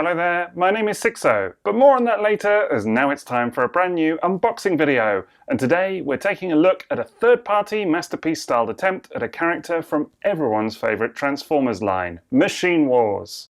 Hello there, my name is Sixo, but more on that later, as now it's time for a brand new unboxing video. And today we're taking a look at a third-party masterpiece-styled attempt at a character from everyone's favourite Transformers line, Machine Wars.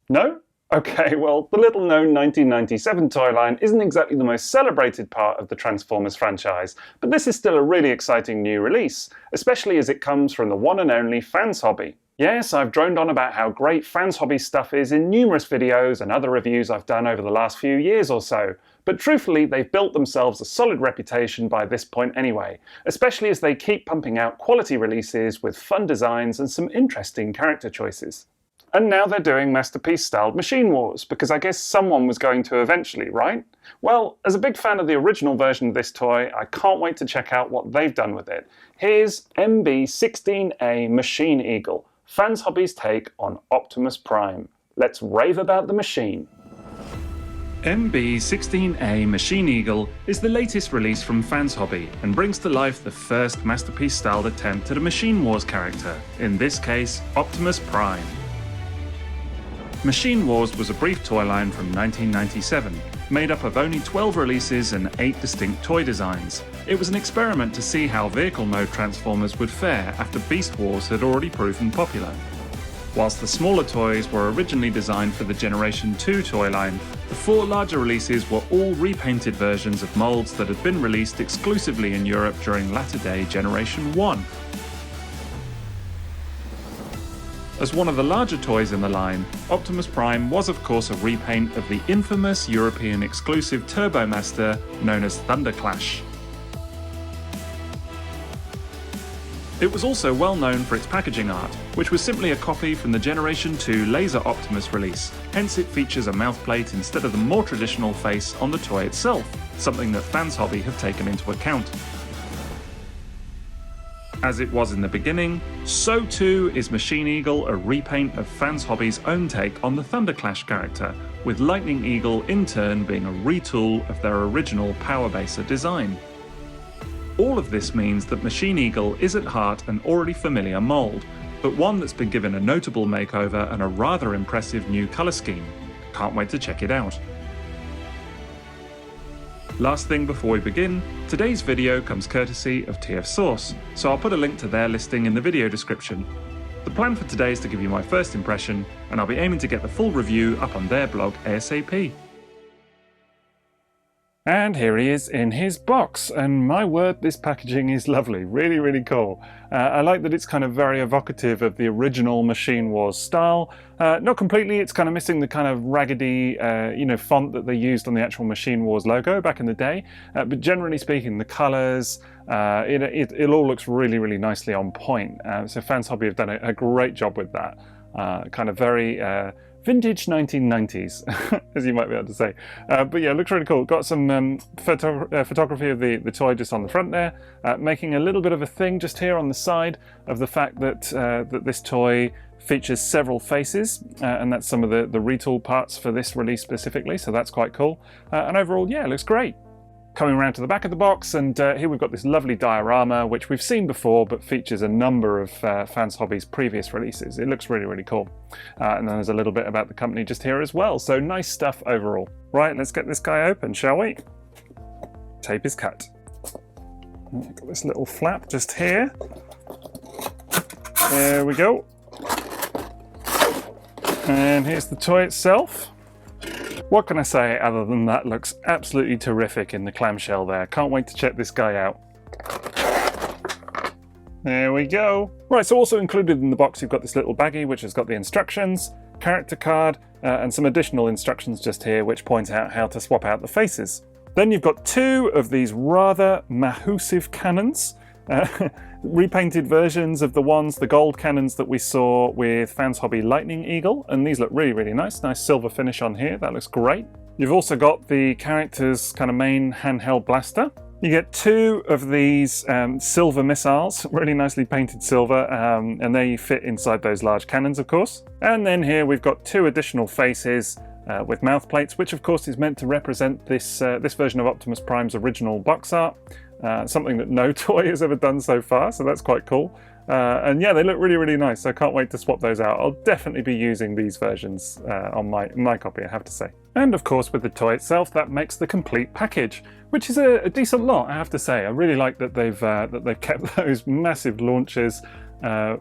No? Okay, well, the little-known 1997 toy line isn't exactly the most celebrated part of the Transformers franchise, but this is still a really exciting new release, especially as it comes from the one and only Fans Hobby. Yes, I've droned on about how great Fans Hobby stuff is in numerous videos and other reviews I've done over the last few years or so, but truthfully they've built themselves a solid reputation by this point anyway, especially as they keep pumping out quality releases with fun designs and some interesting character choices. And now they're doing masterpiece-styled Machine Wars, because I guess someone was going to eventually, right? Well, as a big fan of the original version of this toy, I can't wait to check out what they've done with it. Here's MB-16A Machine Eagle, Fans Hobby's take on Optimus Prime. Let's rave about the machine. MB-16A Machine Eagle is the latest release from Fans Hobby and brings to life the first masterpiece-styled attempt at a Machine Wars character, in this case Optimus Prime. Machine Wars was a brief toy line from 1997, made up of only 12 releases and 8 distinct toy designs. It was an experiment to see how vehicle mode Transformers would fare after Beast Wars had already proven popular. Whilst the smaller toys were originally designed for the Generation 2 toy line, the 4 larger releases were all repainted versions of molds that had been released exclusively in Europe during latter-day Generation 1. As one of the larger toys in the line, Optimus Prime was of course a repaint of the infamous European exclusive Turbo Master known as Thunderclash. It was also well known for its packaging art, which was simply a copy from the Generation 2 Laser Optimus release, hence it features a mouthplate instead of the more traditional face on the toy itself, something that Fans Hobby have taken into account. As it was in the beginning, so too is Machine Eagle a repaint of Fans Hobby's own take on the Thunderclash character, with Lightning Eagle in turn being a retool of their original Powerbaser design. All of this means that Machine Eagle is at heart an already familiar mould, but one that's been given a notable makeover and a rather impressive new colour scheme. Can't wait to check it out. Last thing before we begin, today's video comes courtesy of TF Source, so I'll put a link to their listing in the video description. The plan for today is to give you my first impression, and I'll be aiming to get the full review up on their blog ASAP. And here he is in his box, and my word, this packaging is lovely, really cool. I like that it's kind of very evocative of the original Machine Wars style. Not completely, it's kind of missing the kind of raggedy font that they used on the actual Machine Wars logo back in the day, but generally speaking the colours, it all looks really nicely on point. So Fans Hobby have done a great job with that. Kind of very vintage 1990s, as you might be able to say. But yeah, it looks really cool. Got some photography of the toy just on the front there, making a little bit of a thing just here on the side of the fact that, that this toy features several faces, and that's some of the retool parts for this release specifically, so that's quite cool. And overall, yeah, it looks great. Coming around to the back of the box, and here we've got this lovely diorama, which we've seen before, but features a number of Fans Hobby's previous releases. It looks really cool. And then there's a little bit about the company just here as well, so nice stuff overall. Right, let's get this guy open, shall we? Tape is cut. Got this little flap just here. There we go. And here's the toy itself. What can I say other than that looks absolutely terrific in the clamshell there. Can't wait to check this guy out. There we go. Right, so also included in the box you've got this little baggie which has got the instructions, character card, and some additional instructions just here which point out how to swap out the faces. Then you've got 2 of these rather massive cannons. Repainted versions of the gold cannons that we saw with Fans Hobby Lightning Eagle, and these look really nice. Nice silver finish on here, that looks great. You've also got the character's kind of main handheld blaster. You get 2 of these silver missiles, really nicely painted silver, and they fit inside those large cannons, of course. And then here we've got 2 additional faces with mouth plates, which of course is meant to represent this version of Optimus Prime's original box art. something that no toy has ever done so far, so that's quite cool. And yeah, they look really, really nice, so I can't wait to swap those out. I'll definitely be using these versions on my copy, I have to say. And of course, with the toy itself, that makes the complete package, which is a decent lot, I have to say. I really like that they've kept those massive launchers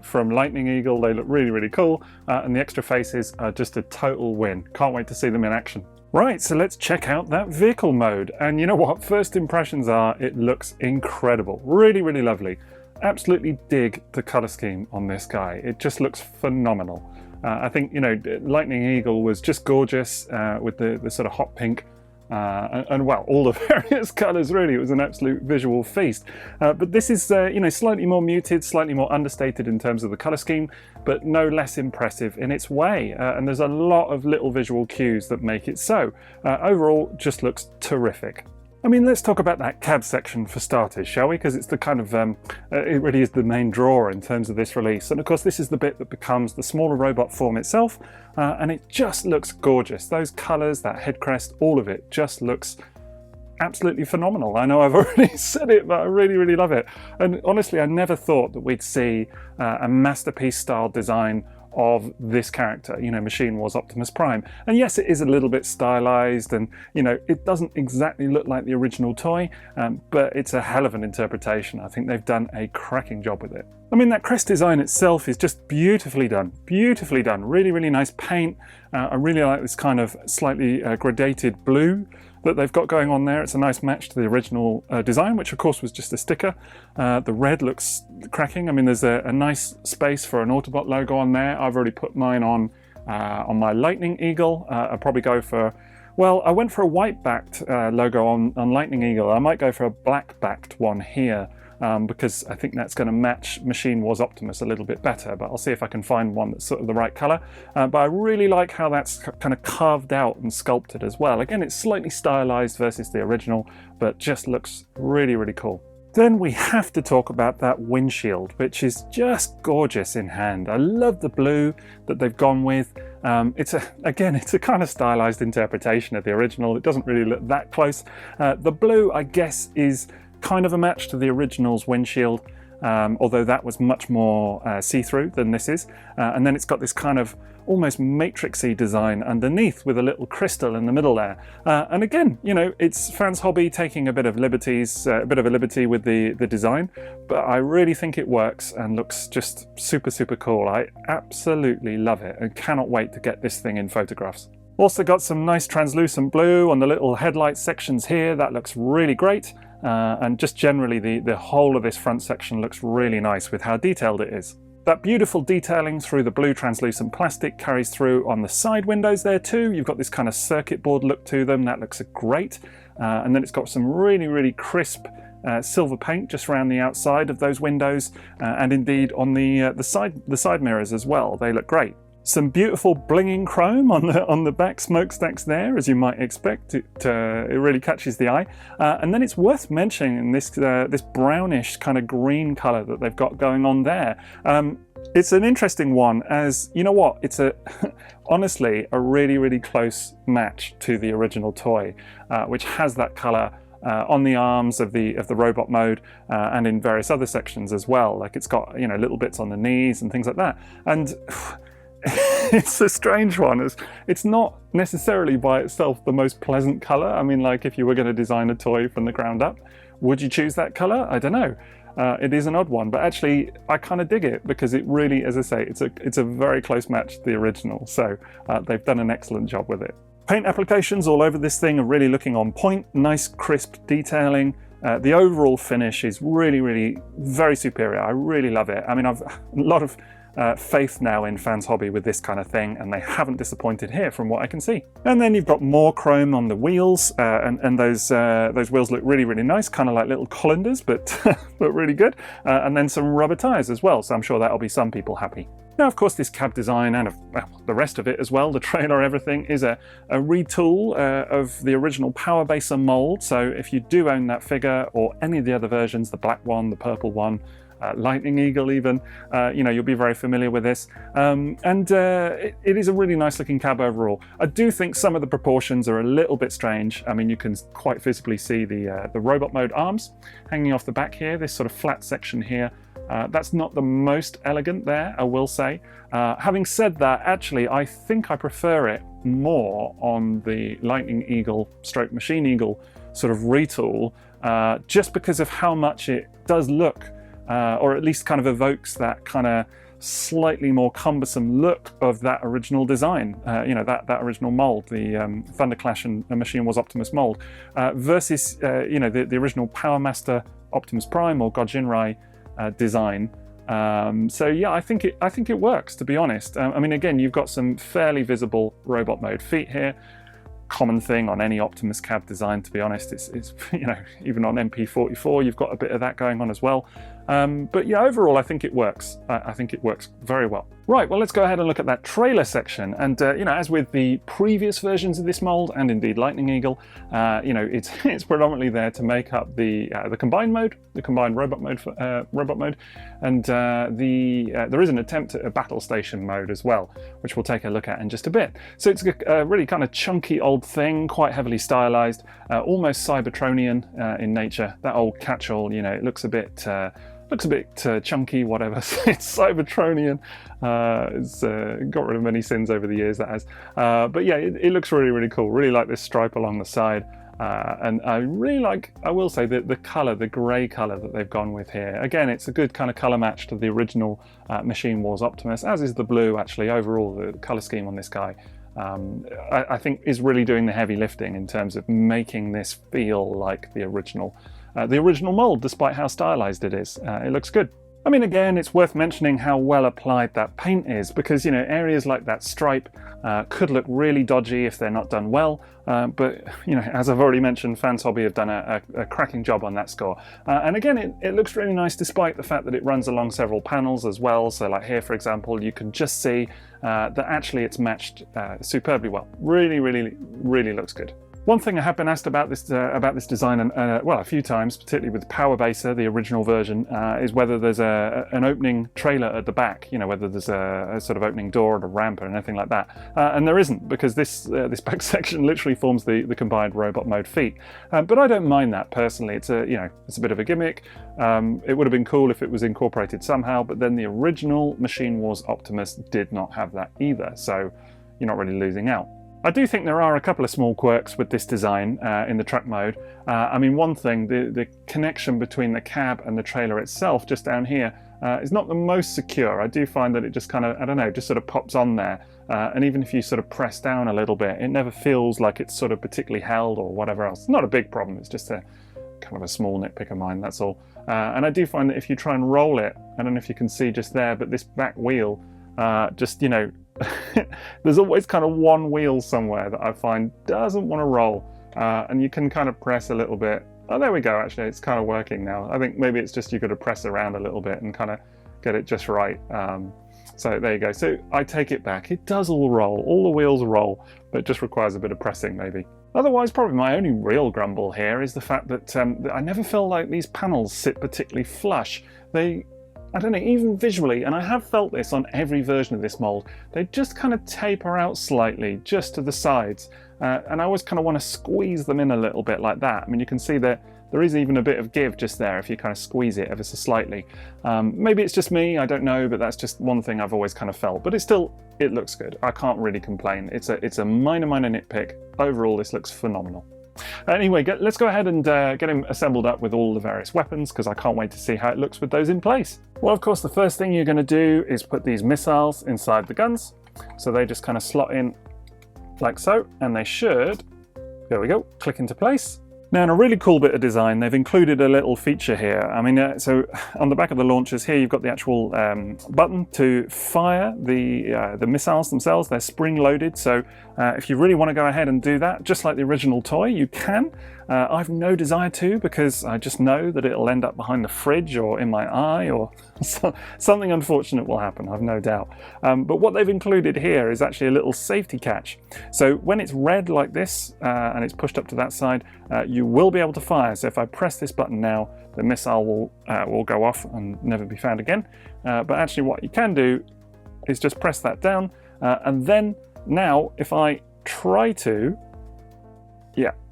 from Lightning Eagle. They look really, really cool, and the extra faces are just a total win. Can't wait to see them in action. Right, so let's check out that vehicle mode. And you know what? First impressions are it looks incredible. Really, really lovely. Absolutely dig the color scheme on this guy. It just looks phenomenal. I think, you know, Lightning Eagle was just gorgeous with the sort of hot pink and well, all the various colors, really. It was an absolute visual feast. But this is, you know, slightly more muted, slightly more understated in terms of the color scheme, but no less impressive in its way. And there's a lot of little visual cues that make it so. Overall, just looks terrific. I mean, let's talk about that cab section for starters, shall we? Because it's the kind of, it really is the main draw in terms of this release. And of course, this is the bit that becomes the smaller robot form itself, and it just looks gorgeous. Those colours, that head crest, all of it just looks absolutely phenomenal. I know I've already said it, but I really, really love it. And honestly, I never thought that we'd see a masterpiece style design of this character, you know, Machine Wars Optimus Prime. And yes, it is a little bit stylized, and you know, it doesn't exactly look like the original toy, but it's a hell of an interpretation. I think they've done a cracking job with it. I mean, that crest design itself is just beautifully done. Beautifully done. Really, really nice paint. I really like this kind of slightly gradated blue that they've got going on there. It's a nice match to the original design, which of course was just a sticker. The red looks cracking. I mean, there's a nice space for an Autobot logo on there. I've already put mine on my Lightning Eagle. I'll probably go for, well, I went for a white-backed logo on Lightning Eagle. I might go for a black-backed one here, because I think that's going to match Machine Wars Optimus a little bit better, but I'll see if I can find one that's sort of the right colour. But I really like how that's kind of carved out and sculpted as well. Again, it's slightly stylised versus the original, but just looks really, really cool. Then we have to talk about that windshield, which is just gorgeous in hand. I love the blue that they've gone with. It's a kind of stylized interpretation of the original. It doesn't really look that close. The blue, I guess, is kind of a match to the original's windshield, although that was much more see-through than this is. And then it's got this kind of almost matrixy design underneath with a little crystal in the middle there. And again, you know, it's Fans Hobby taking a bit of liberties, a bit of a liberty with the design, but I really think it works and looks just super, super cool. I absolutely love it and cannot wait to get this thing in photographs. Also got some nice translucent blue on the little headlight sections here. That looks really great. And just generally the whole of this front section looks really nice with how detailed it is. That beautiful detailing through the blue translucent plastic carries through on the side windows there too. You've got this kind of circuit board look to them. That looks great. And then it's got some really, really crisp silver paint just around the outside of those windows, and indeed on the side mirrors as well. They look great. Some beautiful blinging chrome on the back smokestacks there, as you might expect. It really catches the eye. And then it's worth mentioning this brownish kind of green colour that they've got going on there. It's an interesting one, as you know what, it's honestly a really, really close match to the original toy, which has that colour on the arms of the robot mode, and in various other sections as well. Like it's got, you know, little bits on the knees and things like that. And it's a strange one. It's not necessarily by itself the most pleasant colour. I mean, like if you were going to design a toy from the ground up, would you choose that colour? I don't know. It is an odd one, but actually I kind of dig it because it really, as I say, it's a very close match to the original. So they've done an excellent job with it. Paint applications all over this thing are really looking on point. Nice crisp detailing. The overall finish is really, really very superior. I really love it. I mean, I've a lot of faith now in Fans Hobby with this kind of thing, and they haven't disappointed here from what I can see. And then you've got more chrome on the wheels, and those wheels look really, really nice, kind of like little colanders, but but really good. And then some rubber tires as well, so I'm sure that'll be some people happy. Now, of course, this cab design and the rest of it as well, the trailer, everything, is a retool of the original Power Baser mold. So if you do own that figure or any of the other versions, the black one, the purple one, Lightning Eagle even. You know, you'll be very familiar with this. It is a really nice looking cab overall. I do think some of the proportions are a little bit strange. I mean, you can quite visibly see the robot mode arms hanging off the back here, this sort of flat section here. That's not the most elegant there, I will say. Having said that, actually, I think I prefer it more on the Lightning Eagle stroke Machine Eagle sort of retool, just because of how much it does look, or at least kind of evokes that kind of slightly more cumbersome look of that original design, you know, that original mold, the Thunderclash and Machine Wars Optimus mold, versus you know, the original Power Master Optimus Prime or Gojinrai design. So yeah, I think it works, to be honest. I mean, again, you've got some fairly visible robot mode feet here. Common thing on any Optimus cab design, to be honest. It's you know, even on MP-44 you've got a bit of that going on as well. But yeah, overall I think it works. I think it works very well. Right, well, let's go ahead and look at that trailer section. And you know, as with the previous versions of this mold, and indeed Lightning Eagle, you know, it's predominantly there to make up the combined mode, the combined robot mode, and there is an attempt at a battle station mode as well, which we'll take a look at in just a bit. So it's a really kind of chunky old thing, quite heavily stylized, almost Cybertronian in nature. That old catch-all, you know, it looks a bit chunky, whatever. It's Cybertronian. It's got rid of many sins over the years, that has. But yeah, it looks really, really cool. Really like this stripe along the side. And I really like, I will say, the colour, the grey colour that they've gone with here. Again, it's a good kind of colour match to the original Machine Wars Optimus, as is the blue, actually. Overall, the colour scheme on this guy, I think, is really doing the heavy lifting in terms of making this feel like the original mold, despite how stylized it is. It looks good. I mean, again, it's worth mentioning how well applied that paint is, because, you know, areas like that stripe could look really dodgy if they're not done well. But, you know, as I've already mentioned, Fans Hobby have done a cracking job on that score. And again, it looks really nice, despite the fact that it runs along several panels as well. So like here, for example, you can just see that actually it's matched superbly well. Really, really, really looks good. One thing I have been asked about this design, and well, a few times, particularly with Power Baser, the original version, is whether there's an opening trailer at the back. You know, whether there's a sort of opening door or a ramp or anything like that. And there isn't, because this back section literally forms the combined robot mode feet. But I don't mind that personally. It's a bit of a gimmick. It would have been cool if it was incorporated somehow, but then the original Machine Wars Optimus did not have that either. So you're not really losing out. I do think there are a couple of small quirks with this design in the truck mode. I mean, one thing, the connection between the cab and the trailer itself, just down here, is not the most secure. I do find that it just kind of, I don't know, just sort of pops on there. And even if you sort of press down a little bit, it never feels like it's sort of particularly held or whatever else. It's not a big problem, it's just a kind of a small nitpick of mine, that's all. And I do find that if you try and roll it, I don't know if you can see just there, but this back wheel, just, you know, there's always kind of one wheel somewhere that I find doesn't want to roll, and you can kind of press a little bit. Oh, there we go, actually, it's kind of working now. I think maybe it's just you've got to press around a little bit and kind of get it just right. So there you go. So I take it back. It does all roll. All the wheels roll, but it just requires a bit of pressing, maybe. Otherwise, probably my only real grumble here is the fact that I never feel like these panels sit particularly flush. I don't know, even visually, and I have felt this on every version of this mold, they just kind of taper out slightly, just to the sides. And I always kind of want to squeeze them in a little bit like that. I mean, you can see that there is even a bit of give just there if you kind of squeeze it ever so slightly. Maybe it's just me, I don't know, but that's just one thing I've always kind of felt. But it looks good. I can't really complain. It's a minor nitpick. Overall, this looks phenomenal. Anyway, let's go ahead and get him assembled up with all the various weapons, because I can't wait to see how it looks with those in place. Well, of course, the first thing you're going to do is put these missiles inside the guns. So they just kind of slot in like so, and they should, there we go, click into place. Now, in a really cool bit of design, they've included a little feature here. I mean, so on the back of the launchers here, you've got the actual button to fire the missiles themselves. They're spring-loaded, so if you really want to go ahead and do that, just like the original toy, you can. I've no desire to, because I just know that it'll end up behind the fridge or in my eye, or something unfortunate will happen, I've no doubt. But what they've included here is actually a little safety catch. So when it's red like this and it's pushed up to that side, you will be able to fire. So if I press this button now, the missile will go off and never be found again. But actually what you can do is just press that down, and then now if I try to,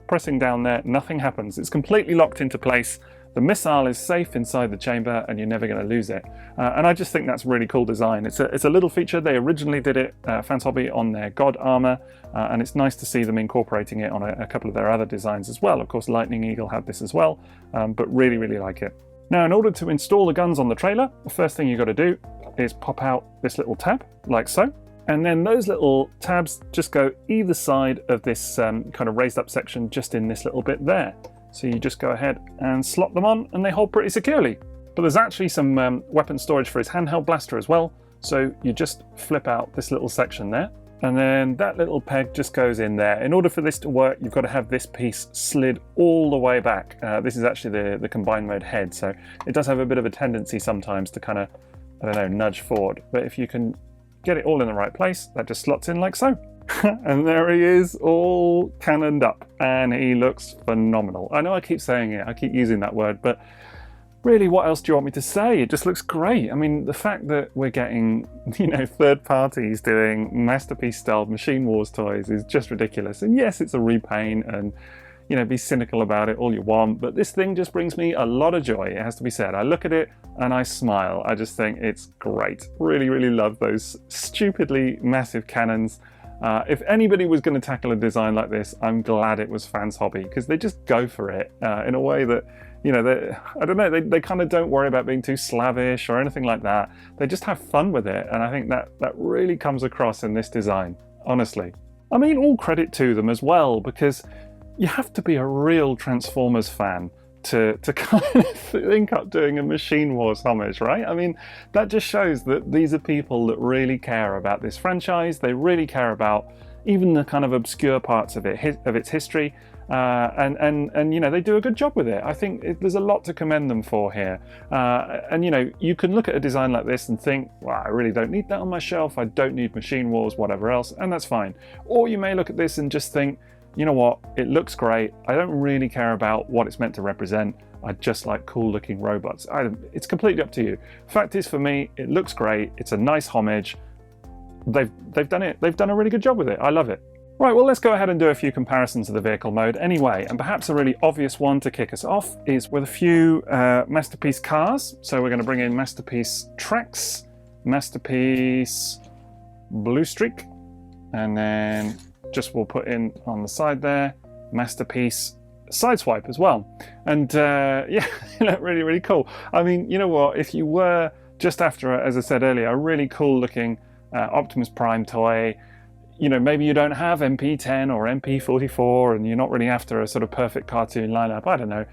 pressing down there, nothing happens. It's completely locked into place. The missile is safe inside the chamber and you're never going to lose it. And I just think that's really cool design. It's a little feature. They originally did it, Fans Hobby, on their God armor, and it's nice to see them incorporating it on a couple of their other designs as well. Of course, Lightning Eagle had this as well, but really, really like it. Now, in order to install the guns on the trailer, the first thing you've got to do is pop out this little tab, like so. And then those little tabs just go either side of this kind of raised up section, just in this little bit there. So you just go ahead and slot them on and they hold pretty securely. But there's actually some weapon storage for his handheld blaster as well. So you just flip out this little section there, and then that little peg just goes in there. In order for this to work, you've got to have this piece slid all the way back. This is actually the combined mode head, so it does have a bit of a tendency sometimes to kind of, I don't know, nudge forward. But if you can get it all in the right place, that just slots in like so. And there he is, all cannoned up, and he looks phenomenal. I know I keep saying it, I keep using that word, but really, what else do you want me to say? It just looks great. I mean, the fact that we're getting, third parties doing Masterpiece style Machine Wars toys is just ridiculous. And yes, it's a repaint, and be cynical about it all you want, but this thing just brings me a lot of joy, it has to be said. I look at it and I smile. I just think it's great. Really, really love those stupidly massive cannons. If anybody was going to tackle a design like this, I'm glad it was Fans Hobby, because they just go for it in a way that, I don't know, they kind of don't worry about being too slavish or anything like that. They just have fun with it, and I think that really comes across in this design, honestly. I mean, all credit to them as well, because you have to be a real Transformers fan to kind of think up doing a Machine Wars homage, right? I mean, that just shows that these are people that really care about this franchise. They really care about even the kind of obscure parts of its history, and they do a good job with it. I think there's a lot to commend them for here. And you can look at a design like this and think, well, I really don't need that on my shelf. I don't need Machine Wars, whatever else, and that's fine. Or you may look at this and just think, you know what, it looks great. I don't really care about what it's meant to represent. I just like cool looking robots. It's completely up to you. Fact is, for me, it looks great. It's a nice homage. They've done it. They've done a really good job with it. I love it. Right, well, let's go ahead and do a few comparisons of the vehicle mode anyway. And perhaps a really obvious one to kick us off is with a few Masterpiece cars. So we're going to bring in Masterpiece Trax, Masterpiece Blue Streak, and then we'll put in on the side there, Masterpiece Sideswipe as well. And really, really cool. I mean, you know what, if you were just after, as I said earlier, a really cool looking Optimus Prime toy, maybe you don't have MP10 or MP44 and you're not really after a sort of perfect cartoon lineup, I don't know.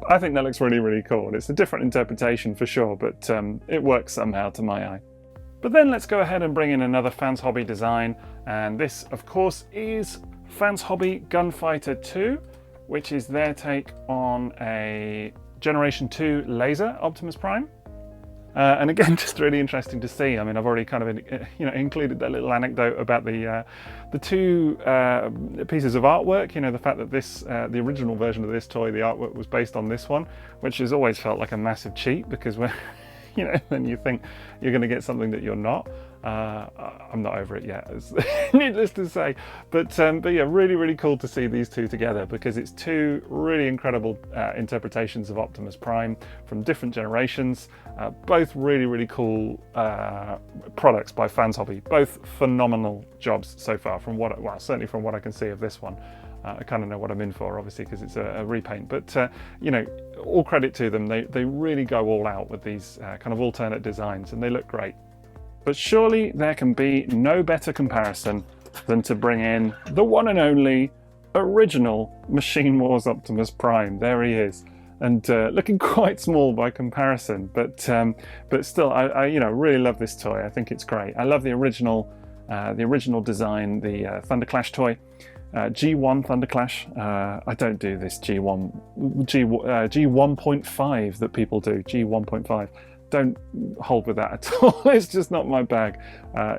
I think that looks really, really cool. It's a different interpretation for sure, but it works somehow to my eye. But then let's go ahead and bring in another Fans Hobby design, and this of course is Fans Hobby Gunfighter 2, which is their take on a Generation 2 laser Optimus Prime. And again, just really interesting to see. I mean, I've already kind of included that little anecdote about the two pieces of artwork. The fact that the original version of this toy, the artwork was based on this one, which has always felt like a massive cheat, because when then you think you're going to get something that you're not. I'm not over it yet, needless to say. But yeah, really, really cool to see these two together, because it's two really incredible interpretations of Optimus Prime from different generations. Both really, really cool products by Fans Hobby. Both phenomenal jobs so far, certainly from what I can see of this one. I kind of know what I'm in for, obviously, because it's a repaint. But, all credit to them. They really go all out with these kind of alternate designs, and they look great. But surely there can be no better comparison than to bring in the one and only original Machine Wars Optimus Prime. There he is. And looking quite small by comparison, but still, I really love this toy. I think it's great. I love the original design, the Thunder Clash toy. G1 Thunderclash. I don't do this G1.5 that people do. G1.5. Don't hold with that at all. It's just not my bag.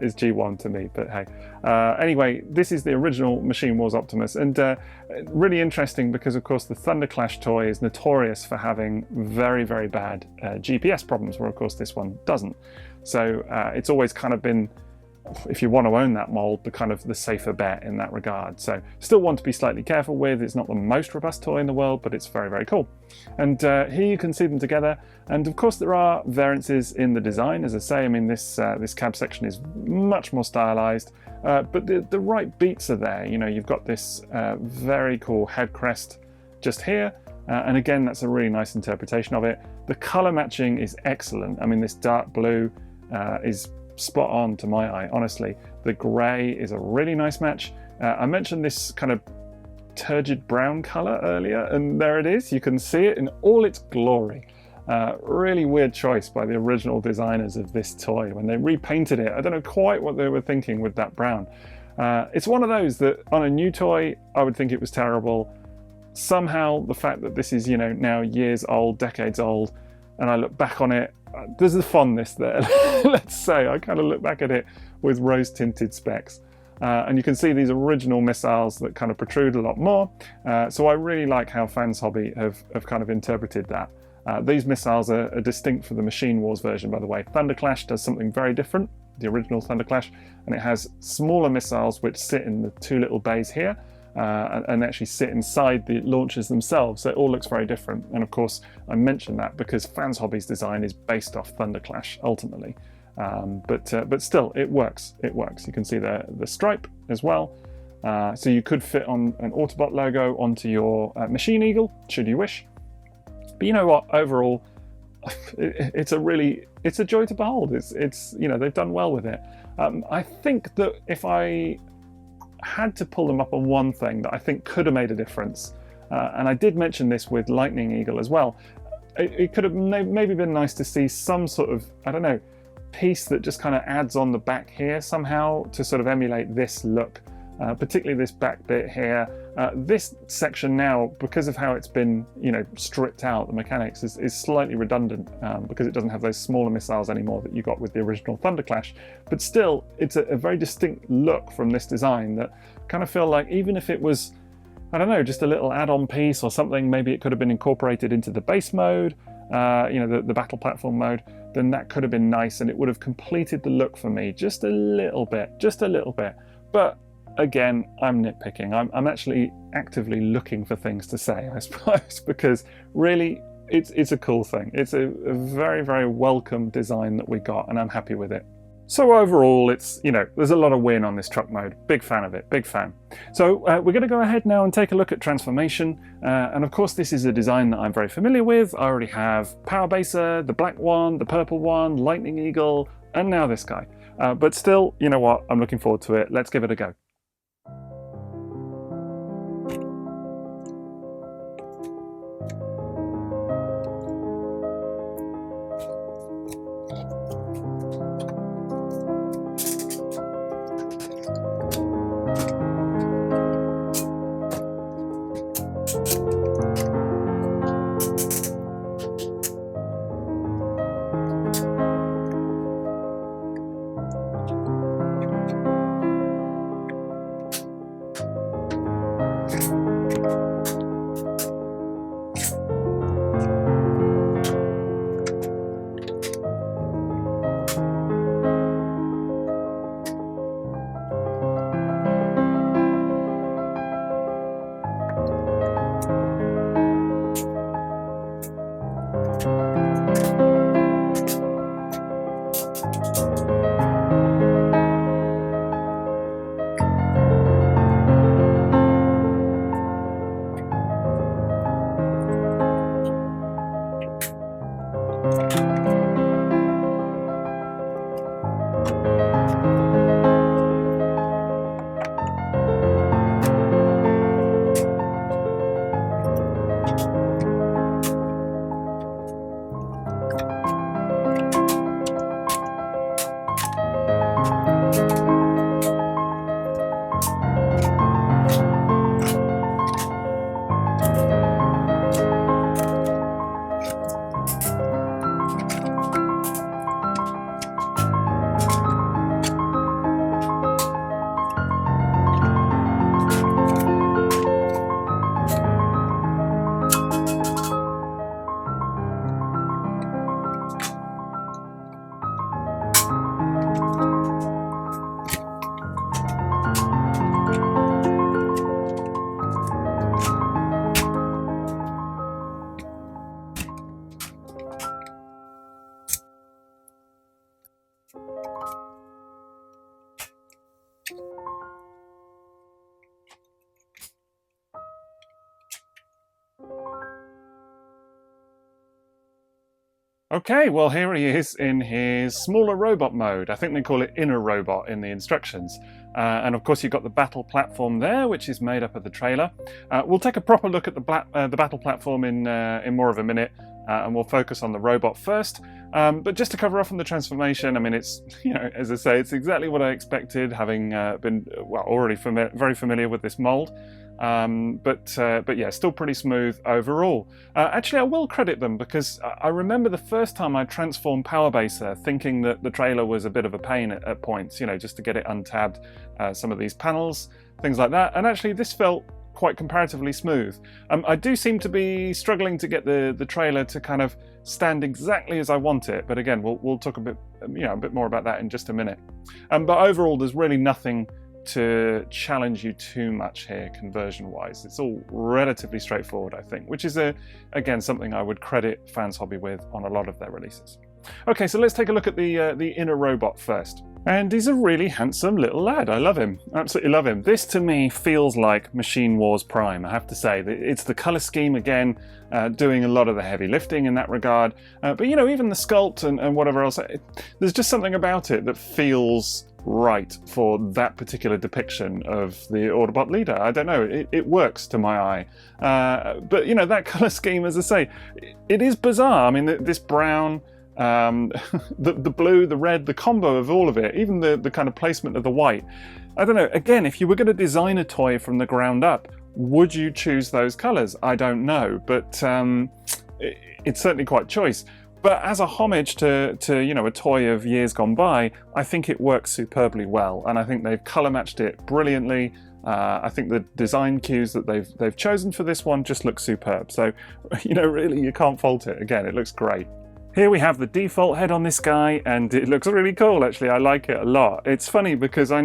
It's G1 to me, but hey. Anyway, this is the original Machine Wars Optimus, and really interesting because, of course, the Thunderclash toy is notorious for having very, very bad GPS problems, where, of course, this one doesn't. So it's always kind of been, if you want to own that mold, the safer bet in that regard. So still one to be slightly careful with. It's not the most robust toy in the world, but it's very, very cool. And here you can see them together. And of course there are variances in the design. As I say, I mean, this cab section is much more stylized, but the right beats are there. You know, you've got this very cool head crest just here. And again, that's a really nice interpretation of it. The color matching is excellent. I mean, this dark blue is spot on to my eye, honestly. The grey is a really nice match. I mentioned this kind of turgid brown colour earlier, and there it is. You can see it in all its glory. Really weird choice by the original designers of this toy when they repainted it. I don't know quite what they were thinking with that brown. It's one of those that on a new toy, I would think it was terrible. Somehow the fact that this is, you know, now years old, decades old, and I look back on it, there's a fondness there. Let's say I kind of look back at it with rose tinted specs, and you can see these original missiles that kind of protrude a lot more. So I really like how Fans Hobby have kind of interpreted that. These missiles are distinct from the Machine Wars version, by the way. Thunderclash does something very different, the original Thunderclash, and it has smaller missiles which sit in the two little bays here. And actually sit inside the launchers themselves. So it all looks very different. And of course, I mentioned that because Fans Hobby's design is based off Thunderclash ultimately. But still, it works. It works. You can see the stripe as well. So you could fit on an Autobot logo onto your Machine Eagle, should you wish. But you know what? Overall, it's a joy to behold. It's you know, they've done well with it. I think that if I had to pull them up on one thing that I think could have made a difference, and I did mention this with Lightning Eagle as well, it could have maybe been nice to see some sort of, I don't know, piece that just kind of adds on the back here somehow to sort of emulate this look, particularly this back bit here. This section now, because of how it's been, you know, stripped out, the mechanics is slightly redundant because it doesn't have those smaller missiles anymore that you got with the original Thunderclash. But still, it's a very distinct look from this design that kind of feel like even if it was, I don't know, just a little add-on piece or something, maybe it could have been incorporated into the base mode, you know, the battle platform mode, then that could have been nice and it would have completed the look for me just a little bit. But again, I'm nitpicking. I'm actually actively looking for things to say, I suppose, because really it's a cool thing. It's a very, very welcome design that we got, and I'm happy with it. So overall, it's, you know, there's a lot of win on this truck mode. Big fan of it, big fan. So we're going to go ahead now and take a look at transformation. And of course, this is a design that I'm very familiar with. I already have Power Baser, the black one, the purple one, Lightning Eagle, and now this guy. But still, you know what? I'm looking forward to it. Let's give it a go. Okay, well here he is in his smaller robot mode. I think they call it inner robot in the instructions. And of course you've got the battle platform there, which is made up of the trailer. We'll take a proper look at the battle platform in more of a minute, and we'll focus on the robot first. But just to cover off on the transformation, I mean, it's, you know, as I say, it's exactly what I expected, having been, well, already very familiar with this mold. But yeah, still pretty smooth overall. Actually, I will credit them, because I remember the first time I transformed Powerbaser thinking that the trailer was a bit of a pain at points, you know, just to get it untabbed, some of these panels, things like that. And actually this felt quite comparatively smooth. I do seem to be struggling to get the trailer to kind of stand exactly as I want it, but again, we'll talk a bit more about that in just a minute. But overall, there's really nothing to challenge you too much here conversion wise. It's all relatively straightforward, I think, which is again something I would credit Fans Hobby with on a lot of their releases. Okay, so let's take a look at the inner robot first. And he's a really handsome little lad. I love him, absolutely love him. This to me feels like Machine Wars Prime, I have to say. It's the color scheme again, doing a lot of the heavy lifting in that regard. But you know, even the sculpt and whatever else, there's just something about it that feels right for that particular depiction of the Autobot leader. I don't know, it works to my eye. But you know, that color scheme, as I say, it is bizarre. I mean, this brown, the blue, the red, the combo of all of it, even the kind of placement of the white. I don't know, again, if you were going to design a toy from the ground up, would you choose those colors? I don't know, but it's certainly quite choice. But as a homage to you know, a toy of years gone by, I think it works superbly well, and I think they've color matched it brilliantly. I think the design cues that they've chosen for this one just look superb. So, you know, really you can't fault it. Again, it looks great. Here we have the default head on this guy, and it looks really cool, actually. I like it a lot. It's funny because I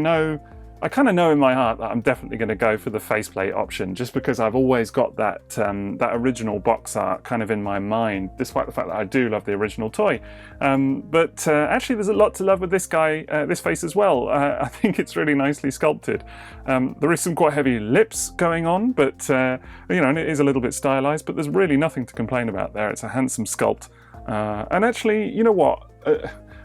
kind of know in my heart that I'm definitely going to go for the faceplate option, just because I've always got that that original box art kind of in my mind, despite the fact that I do love the original toy. But actually there's a lot to love with this guy, this face as well. I think it's really nicely sculpted. There is some quite heavy lips going on, but you know, and it is a little bit stylized, but there's really nothing to complain about there. It's a handsome sculpt. And actually, you know what?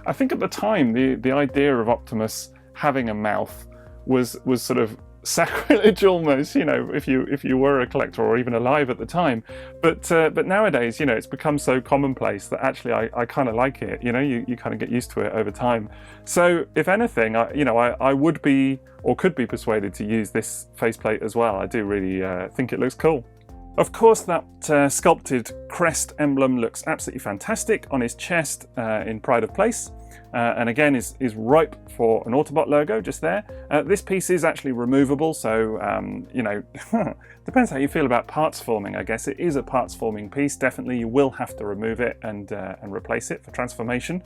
I think at the time, the idea of Optimus having a mouth was sort of sacrilege almost, you know, if you were a collector or even alive at the time. But nowadays, you know, it's become so commonplace that actually I kind of like it. You know, you kind of get used to it over time. So if anything, I would be or could be persuaded to use this faceplate as well. I do really think it looks cool. Of course, that sculpted crest emblem looks absolutely fantastic on his chest in pride of place. And again is ripe for an Autobot logo just there. This piece is actually removable, so you know, depends how you feel about parts forming, I guess. It is a parts forming piece, definitely. You will have to remove it and replace it for transformation.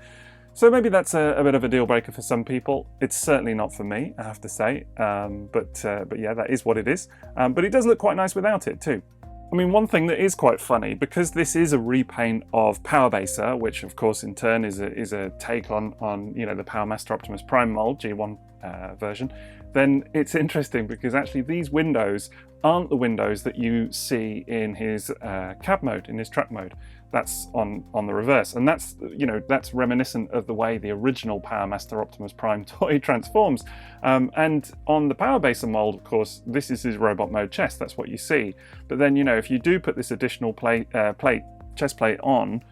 So maybe that's a bit of a deal breaker for some people. It's certainly not for me, I have to say. But yeah, that is what it is. But it does look quite nice without it too. I mean, one thing that is quite funny, because this is a repaint of Powerbaser, which of course in turn is a take on you know, the Powermaster Optimus Prime mold, G1 version, then it's interesting because actually these windows aren't the windows that you see in his cab mode, in his truck mode. That's on the reverse, and that's, you know, that's reminiscent of the way the original Powermaster Optimus Prime toy transforms. And on the Powerbaser mold, of course, this is his robot mode chest. That's what you see. But then, you know, if you do put this additional chest plate on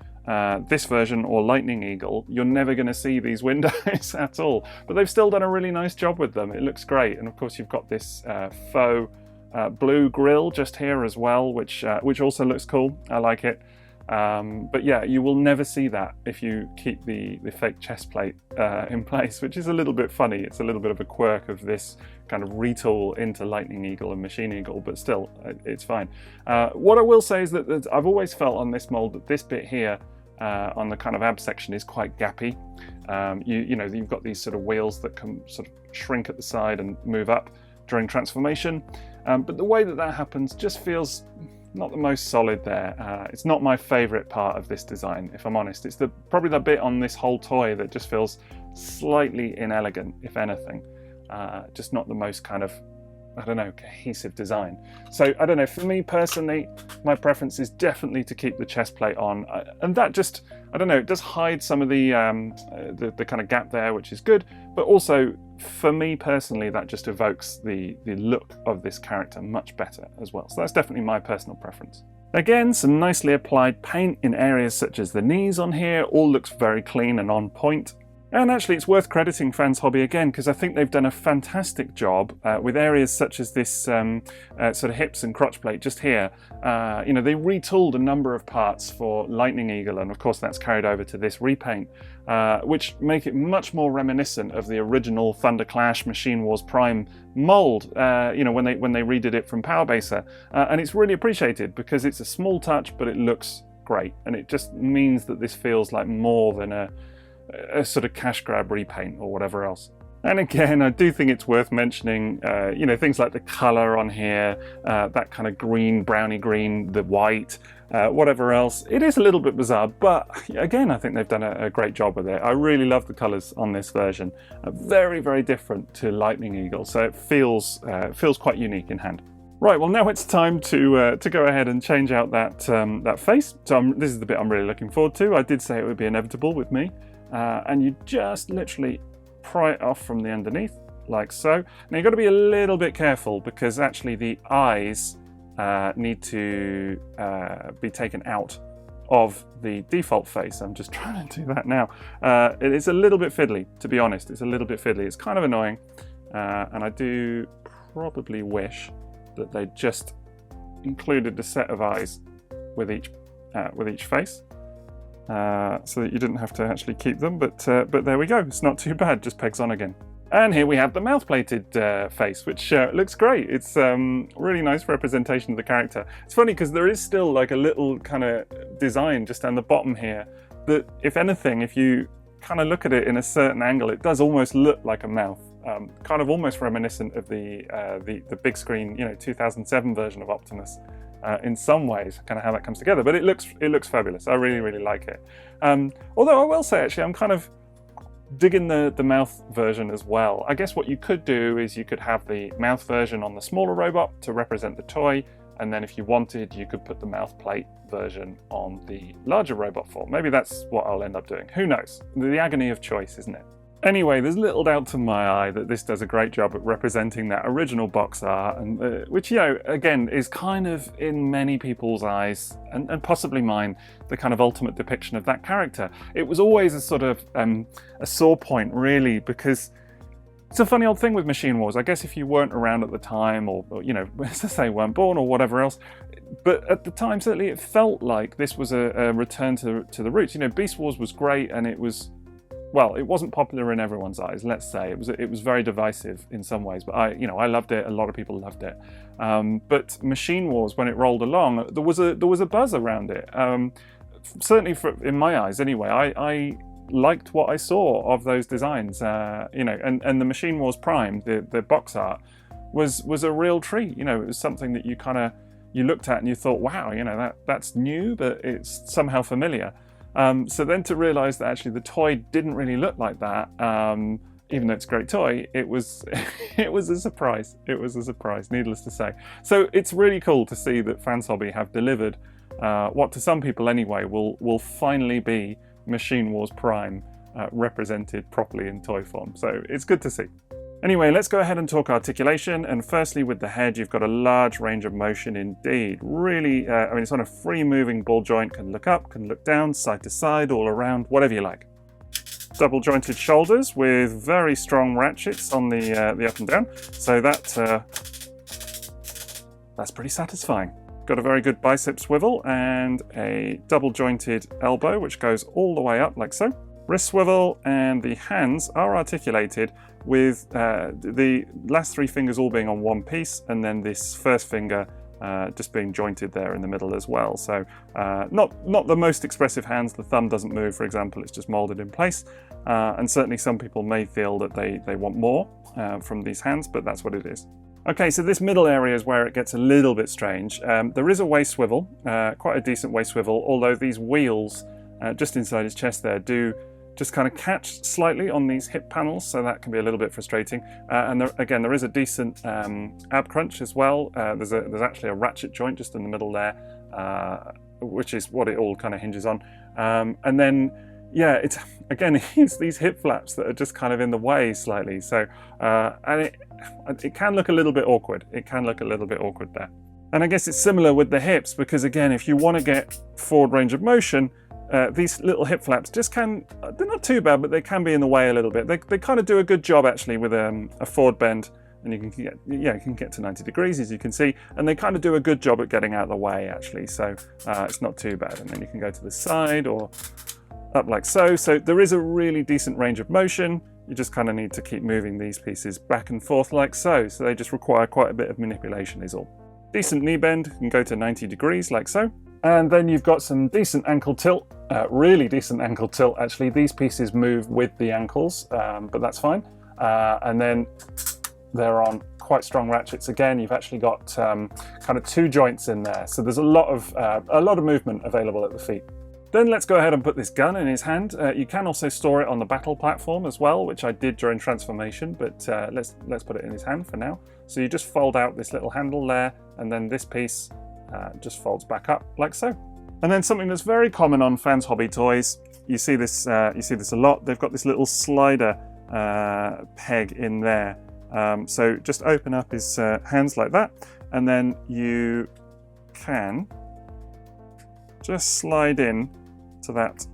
this version or Lightning Eagle, you're never going to see these windows at all. But they've still done a really nice job with them. It looks great, and of course you've got this faux blue grille just here as well, which also looks cool. I like it. But yeah, you will never see that if you keep the fake chest plate in place, which is a little bit funny. It's a little bit of a quirk of this kind of retool into Lightning Eagle and Machine Eagle, but still, it's fine. What I will say is that I've always felt on this mold that this bit here on the kind of ab section is quite gappy. You know, you've got these sort of wheels that can sort of shrink at the side and move up during transformation. But the way that happens just feels not the most solid there. It's not my favorite part of this design, if I'm honest. It's probably the bit on this whole toy that just feels slightly inelegant, if anything. Just not the most kind of, I don't know, cohesive design. So I don't know, for me personally, my preference is definitely to keep the chest plate on, and that just, I don't know, it does hide some of the kind of gap there, which is good, but also for me personally, that just evokes the look of this character much better as well. So that's definitely my personal preference. Again, some nicely applied paint in areas such as the knees on here, all looks very clean and on point. And actually it's worth crediting Fans Hobby again, because I think they've done a fantastic job with areas such as this sort of hips and crotch plate just here. You know, they retooled a number of parts for Lightning Eagle, and of course that's carried over to this repaint, which make it much more reminiscent of the original Thunder Clash Machine Wars Prime mold, you know, when they redid it from Powerbaser. And it's really appreciated because it's a small touch, but it looks great. And it just means that this feels like more than a sort of cash grab repaint or whatever else. And again, I do think it's worth mentioning, you know, things like the color on here, that kind of green, browny green, the white, whatever else. It is a little bit bizarre, but again, I think they've done a great job with it. I really love the colors on this version. Very, very different to Lightning Eagle, so it feels quite unique in hand. Right, well now it's time to go ahead and change out that face. So this is the bit I'm really looking forward to. I did say it would be inevitable with me. And you just literally pry it off from the underneath, like so. Now you've got to be a little bit careful because actually the eyes need to be taken out of the default face. I'm just trying to do that now. It is a little bit fiddly, to be honest. It's a little bit fiddly. It's kind of annoying. And I do probably wish that they just included a set of eyes with each face. So that you didn't have to actually keep them, but there we go. It's not too bad, just pegs on again. And here we have the mouth-plated face, which looks great. It's really nice representation of the character. It's funny because there is still like a little kind of design just down the bottom here that, if anything, if you kind of look at it in a certain angle, it does almost look like a mouth. Kind of almost reminiscent of the big screen, you know, 2007 version of Optimus. In some ways, kind of how that comes together, but it looks fabulous. I really, really like it. Although I will say, actually, I'm kind of digging the mouth version as well. I guess what you could do is you could have the mouth version on the smaller robot to represent the toy, and then if you wanted, you could put the mouth plate version on the larger robot form. Maybe that's what I'll end up doing. Who knows? The agony of choice, isn't it? Anyway, there's little doubt to my eye that this does a great job at representing that original box art, and which, you know, again, is kind of, in many people's eyes, and possibly mine, the kind of ultimate depiction of that character. It was always a sort of a sore point, really, because it's a funny old thing with Machine Wars. I guess if you weren't around at the time, or you know, as I say, weren't born or whatever else, but at the time, certainly it felt like this was a return to the roots. You know, Beast Wars was great, and it was, well, it wasn't popular in everyone's eyes, let's say. It was very divisive in some ways, but I loved it. A lot of people loved it. But Machine Wars, when it rolled along, there was a buzz around it. Certainly, in my eyes, anyway. I liked what I saw of those designs. You know, and the Machine Wars Prime, the box art, was a real treat. You know, it was something that you looked at and you thought, wow, you know, that's new, but it's somehow familiar. So then to realise that actually the toy didn't really look like that, even though it's a great toy, it was a surprise. It was a surprise, needless to say. So it's really cool to see that Fans Hobby have delivered what to some people anyway will finally be Machine Wars Prime represented properly in toy form. So it's good to see. Anyway, let's go ahead and talk articulation. And firstly, with the head, you've got a large range of motion indeed. Really, I mean, it's on a free moving ball joint, can look up, can look down, side to side, all around, whatever you like. Double jointed shoulders with very strong ratchets on the up and down. So that's pretty satisfying. Got a very good bicep swivel and a double jointed elbow, which goes all the way up like so. Wrist swivel, and the hands are articulated with the last three fingers all being on one piece, and then this first finger just being jointed there in the middle as well. So not the most expressive hands. The thumb doesn't move, for example, it's just molded in place. And certainly some people may feel that they want more from these hands, but that's what it is. Okay, so this middle area is where it gets a little bit strange. There is a waist swivel, quite a decent waist swivel, although these wheels just inside his chest there do just kind of catch slightly on these hip panels, so that can be a little bit frustrating. And again, there is a decent ab crunch as well. There's actually a ratchet joint just in the middle there, which is what it all kind of hinges on. And then, yeah, it's these hip flaps that are just kind of in the way slightly. So, and it can look a little bit awkward. It can look a little bit awkward there. And I guess it's similar with the hips, because again, if you want to get forward range of motion, these little hip flaps just they're not too bad, but they can be in the way a little bit. They kind of do a good job actually with a forward bend, and you can get to 90 degrees, as you can see, and they kind of do a good job at getting out of the way actually. So it's not too bad. And then you can go to the side or up like so. So there is a really decent range of motion. You just kind of need to keep moving these pieces back and forth like so. So they just require quite a bit of manipulation is all. Decent knee bend, you can go to 90 degrees like so. And then you've got some decent ankle tilt, really decent ankle tilt actually. These pieces move with the ankles, but that's fine. And then they're on quite strong ratchets. Again, you've actually got kind of 2 joints in there. So there's a lot of movement available at the feet. Then let's go ahead and put this gun in his hand. You can also store it on the battle platform as well, which I did during transformation, but let's put it in his hand for now. So you just fold out this little handle there, and then this piece just folds back up like so. And then something that's very common on Fans Hobby toys, you see this a lot. They've got this little slider peg in there. So just open up his hands like that, and then you can just slide in to that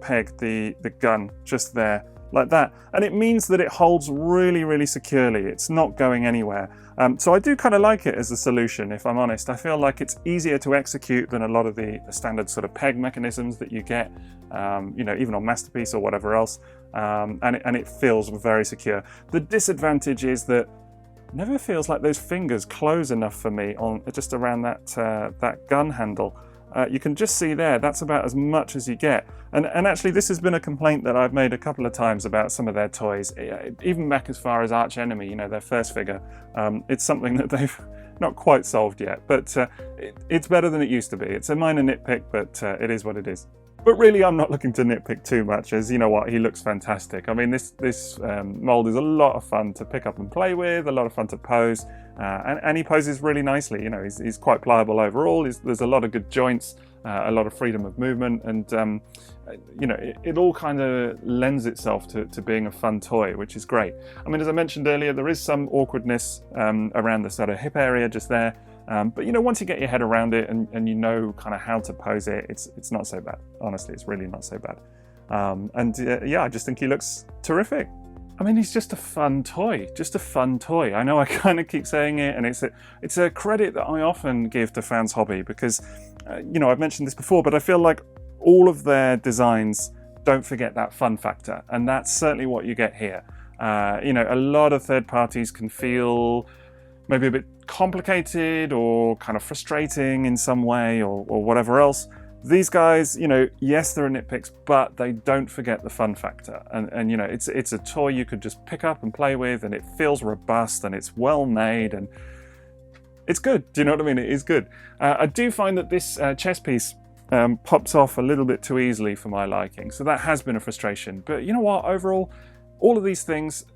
peg, the gun just there like that, and it means that it holds really, really securely. It's not going anywhere. So I do kind of like it as a solution, if I'm honest. I feel like it's easier to execute than a lot of the standard sort of peg mechanisms that you get, even on Masterpiece or whatever else, and it feels very secure. The disadvantage is that it never feels like those fingers close enough for me on just around that gun handle. You can just see there, that's about as much as you get. And actually this has been a complaint that I've made a couple of times about some of their toys, even back as far as Arch Enemy, their first figure. It's something that they've not quite solved yet, but it's better than it used to be. It's a minor nitpick, but it is what it is. But really, I'm not looking to nitpick too much, as you know what, he looks fantastic. I mean, this mold is a lot of fun to pick up and play with, a lot of fun to pose, and he poses really nicely. He's quite pliable overall. There's a lot of good joints, a lot of freedom of movement, and it all kind of lends itself to being a fun toy, which is great. I mean, as I mentioned earlier, there is some awkwardness around the sort of hip area just there. But once you get your head around it and you know kind of how to pose it, it's not so bad. Honestly, it's really not so bad. I just think he looks terrific. I mean, he's just a fun toy, I know I kind of keep saying it, and it's a credit that I often give to Fans Hobby, because, I've mentioned this before, but I feel like all of their designs don't forget that fun factor, and that's certainly what you get here. A lot of third parties can feel maybe a bit complicated or kind of frustrating in some way or whatever else. These guys, yes, there are nitpicks, but they don't forget the fun factor. And it's a toy you could just pick up and play with, and it feels robust and it's well made and it's good. Do you know what I mean? It is good. I do find that this chest piece pops off a little bit too easily for my liking. So that has been a frustration. But you know what? Overall, all of these things,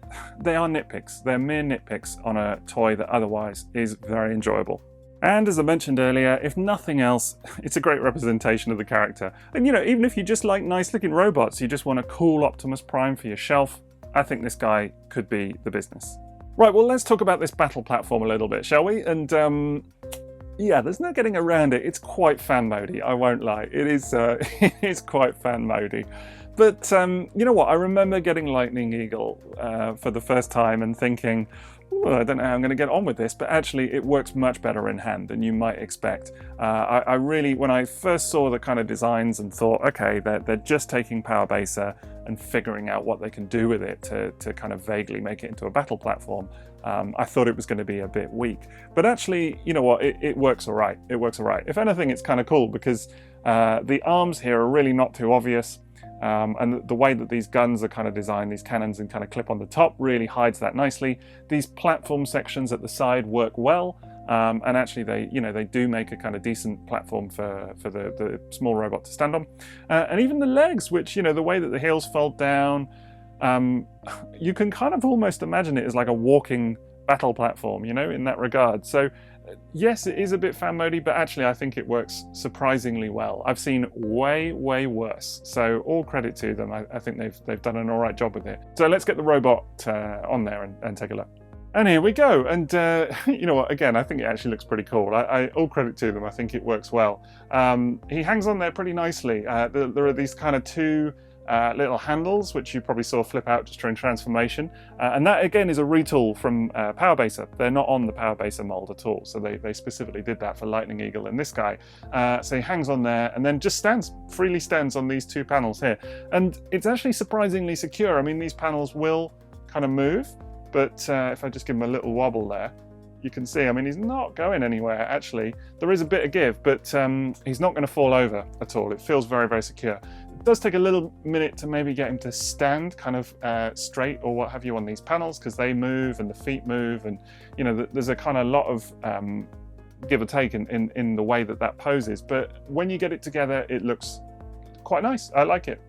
they are nitpicks. They're mere nitpicks on a toy that otherwise is very enjoyable. And as I mentioned earlier, if nothing else, it's a great representation of the character. And even if you just like nice looking robots, you just want a cool Optimus Prime for your shelf, I think this guy could be the business. Right, well, let's talk about this battle platform a little bit, shall we? And there's no getting around it. It's quite fan modey, I won't lie. It is quite fan modey. But you know what? I remember getting Lightning Eagle for the first time and thinking, I don't know how I'm going to get on with this, but actually it works much better in hand than you might expect. I really, when I first saw the kind of designs and thought, okay, they're just taking Power Baser and figuring out what they can do with it to kind of vaguely make it into a battle platform, I thought it was going to be a bit weak. But actually, you know what? It works all right. It works all right. If anything, it's kind of cool because the arms here are really not too obvious. And the way that these guns are kind of designed, these cannons and kind of clip on the top, really hides that nicely. These platform sections at the side work well, and actually they do make a kind of decent platform for the small robot to stand on. And even the legs, which, the way that the heels fold down, you can kind of almost imagine it as like a walking battle platform, in that regard. So yes, it is a bit fan modey, but actually I think it works surprisingly well. I've seen way worse, so all credit to them. I think they've done an all right job with it. So let's get the robot on there and take a look. And here we go. And you know what? Again, I think it actually looks pretty cool. I all credit to them. I think it works well. He hangs on there pretty nicely. There are these kind of two little handles, which you probably saw flip out just during transformation. And that again is a retool from Powerbaser. They're not on the Powerbaser mold at all. So they specifically did that for Lightning Eagle and this guy. So he hangs on there and then just freely stands on these two panels here. And it's actually surprisingly secure. I mean, these panels will kind of move, but if I just give him a little wobble there, you can see, I mean, he's not going anywhere, actually. There is a bit of give, but he's not going to fall over at all. It feels very secure. It does take a little minute to maybe get him to stand kind of straight or what have you on these panels, because they move and the feet move, and there's a kind of lot of give or take in the way that poses. But when you get it together, it looks quite nice. I like it.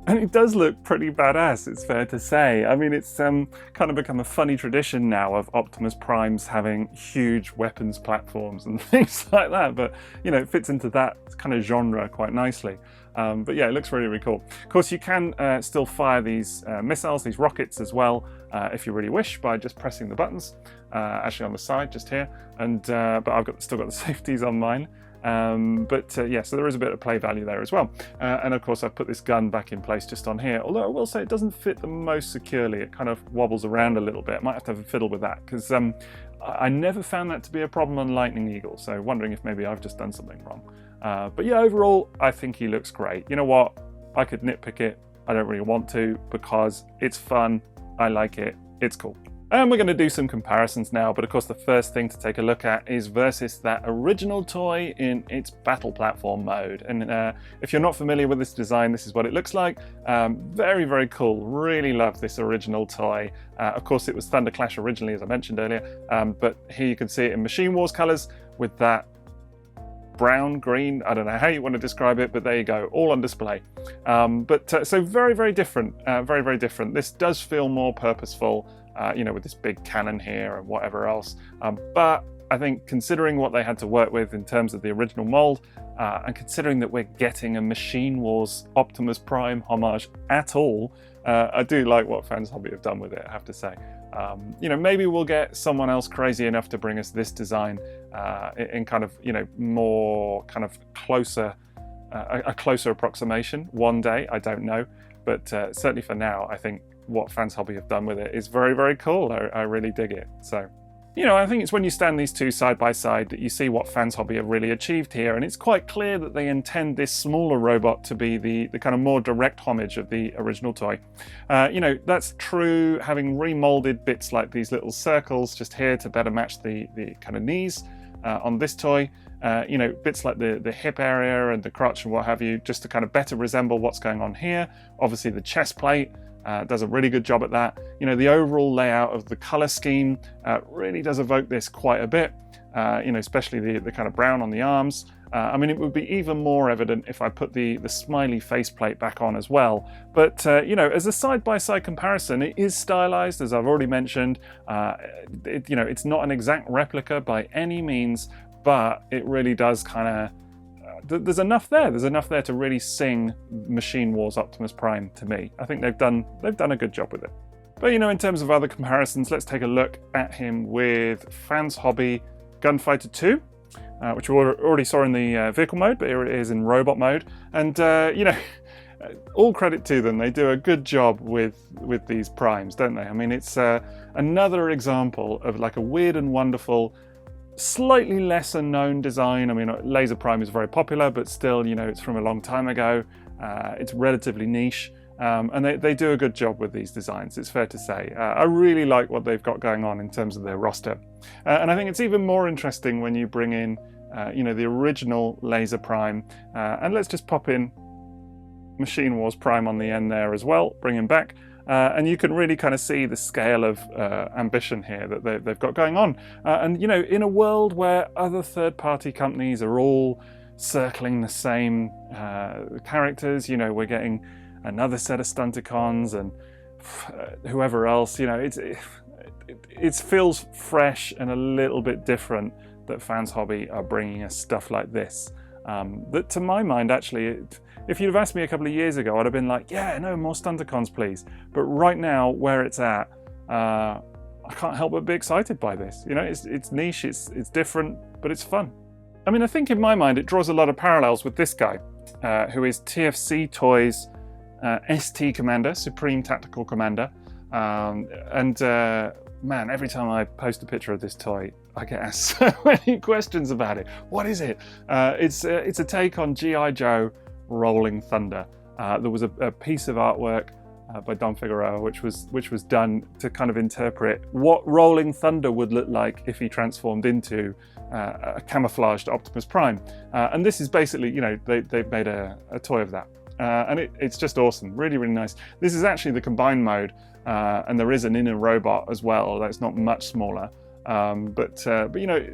And it does look pretty badass, it's fair to say. I mean, it's kind of become a funny tradition now of Optimus Primes having huge weapons platforms and things like that. But, it fits into that kind of genre quite nicely. But yeah, it looks really cool. Of course, you can still fire these missiles, these rockets as well, if you really wish, by just pressing the buttons, actually on the side just here. And but I've still got the safeties on mine. Yeah, so there is a bit of play value there as well. And of course I've put this gun back in place just on here, although I will say it doesn't fit the most securely. It kind of wobbles around a little bit. I might have to have a fiddle with that, because I never found that to be a problem on Lightning Eagle, so wondering if maybe I've just done something wrong. But yeah, overall I think he looks great. You know what, I could nitpick it, I don't really want to, because it's fun, I like it, it's cool. And we're going to do some comparisons now, but of course the first thing to take a look at is versus that original toy in its battle platform mode. And if you're not familiar with this design, this is what it looks like. Very cool. Really love this original toy. Of course it was Thunder Clash originally, as I mentioned earlier, but here you can see it in Machine Wars colors with that brown, green, I don't know how you want to describe it, but there you go, all on display. So very different, very different. This does feel more purposeful, with this big cannon here and whatever else. But I think considering what they had to work with in terms of the original mold, and considering that we're getting a Machine Wars Optimus Prime homage at all, I do like what Fans Hobby have done with it, I have to say. Maybe we'll get someone else crazy enough to bring us this design in kind of, more kind of closer, a closer approximation one day, I don't know. But certainly for now, I think what Fans Hobby have done with it is very cool. I really dig it. So, I think it's when you stand these two side by side that you see what Fans Hobby have really achieved here. And it's quite clear that they intend this smaller robot to be the kind of more direct homage of the original toy. That's true, having remolded bits like these little circles just here to better match the kind of knees on this toy. Bits like the hip area and the crotch and what have you, just to kind of better resemble what's going on here. Obviously the chest plate does a really good job at that. The overall layout of the color scheme really does evoke this quite a bit, especially the kind of brown on the arms. I mean, it would be even more evident if I put the smiley faceplate back on as well. But, as a side-by-side comparison, it is stylized, as I've already mentioned. It's not an exact replica by any means, but it really does kind of... There's enough there. There's enough there to really sing Machine Wars Optimus Prime to me. I think they've done a good job with it. But in terms of other comparisons, let's take a look at him with Fans Hobby Gunfighter 2, which we already saw in the vehicle mode, but here it is in robot mode. And all credit to them. They do a good job with these primes, don't they? I mean, it's another example of like a weird and wonderful, slightly lesser known design. I mean, Laser Prime is very popular, but still, it's from a long time ago. It's relatively niche, and they do a good job with these designs, it's fair to say. I really like what they've got going on in terms of their roster. And I think it's even more interesting when you bring in, the original Laser Prime. And let's just pop in Machine Wars Prime on the end there as well, bring him back. And you can really kind of see the scale of ambition here that they've got going on. And you know, in a world where other third-party companies are all circling the same characters, you know, we're getting another set of Stunticons and whoever else, you know, it feels fresh and a little bit different that Fans Hobby are bringing us stuff like this. That to my mind, actually, if you'd have asked me a couple of years ago, I'd have been like, yeah, no, more Stunticons, please. But right now, where it's at, I can't help but be excited by this. You know, it's niche, it's different, but it's fun. I mean, I think in my mind, it draws a lot of parallels with this guy, who is TFC Toys ST Commander, Supreme Tactical Commander. Man, every time I post a picture of this toy, I get asked so many questions about it. What is it? It's a take on G.I. Joe Rolling Thunder. There was a piece of artwork by Don Figueroa, which was done to kind of interpret what Rolling Thunder would look like if he transformed into a camouflaged Optimus Prime. And this is basically, you know, they've made a toy of that. And it's just awesome, really, really nice. This is actually the combined mode, and there is an inner robot as well that's not much smaller. But you know,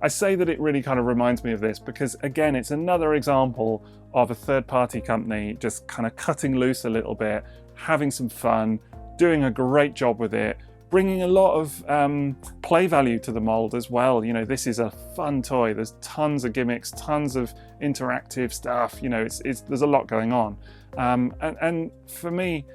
I say that it really kind of reminds me of this because, again, it's another example of a third-party company just kind of cutting loose a little bit, having some fun, doing a great job with it, bringing a lot of play value to the mold as well. You know, this is a fun toy. There's tons of gimmicks, tons of interactive stuff. You know, there's a lot going on. And for me,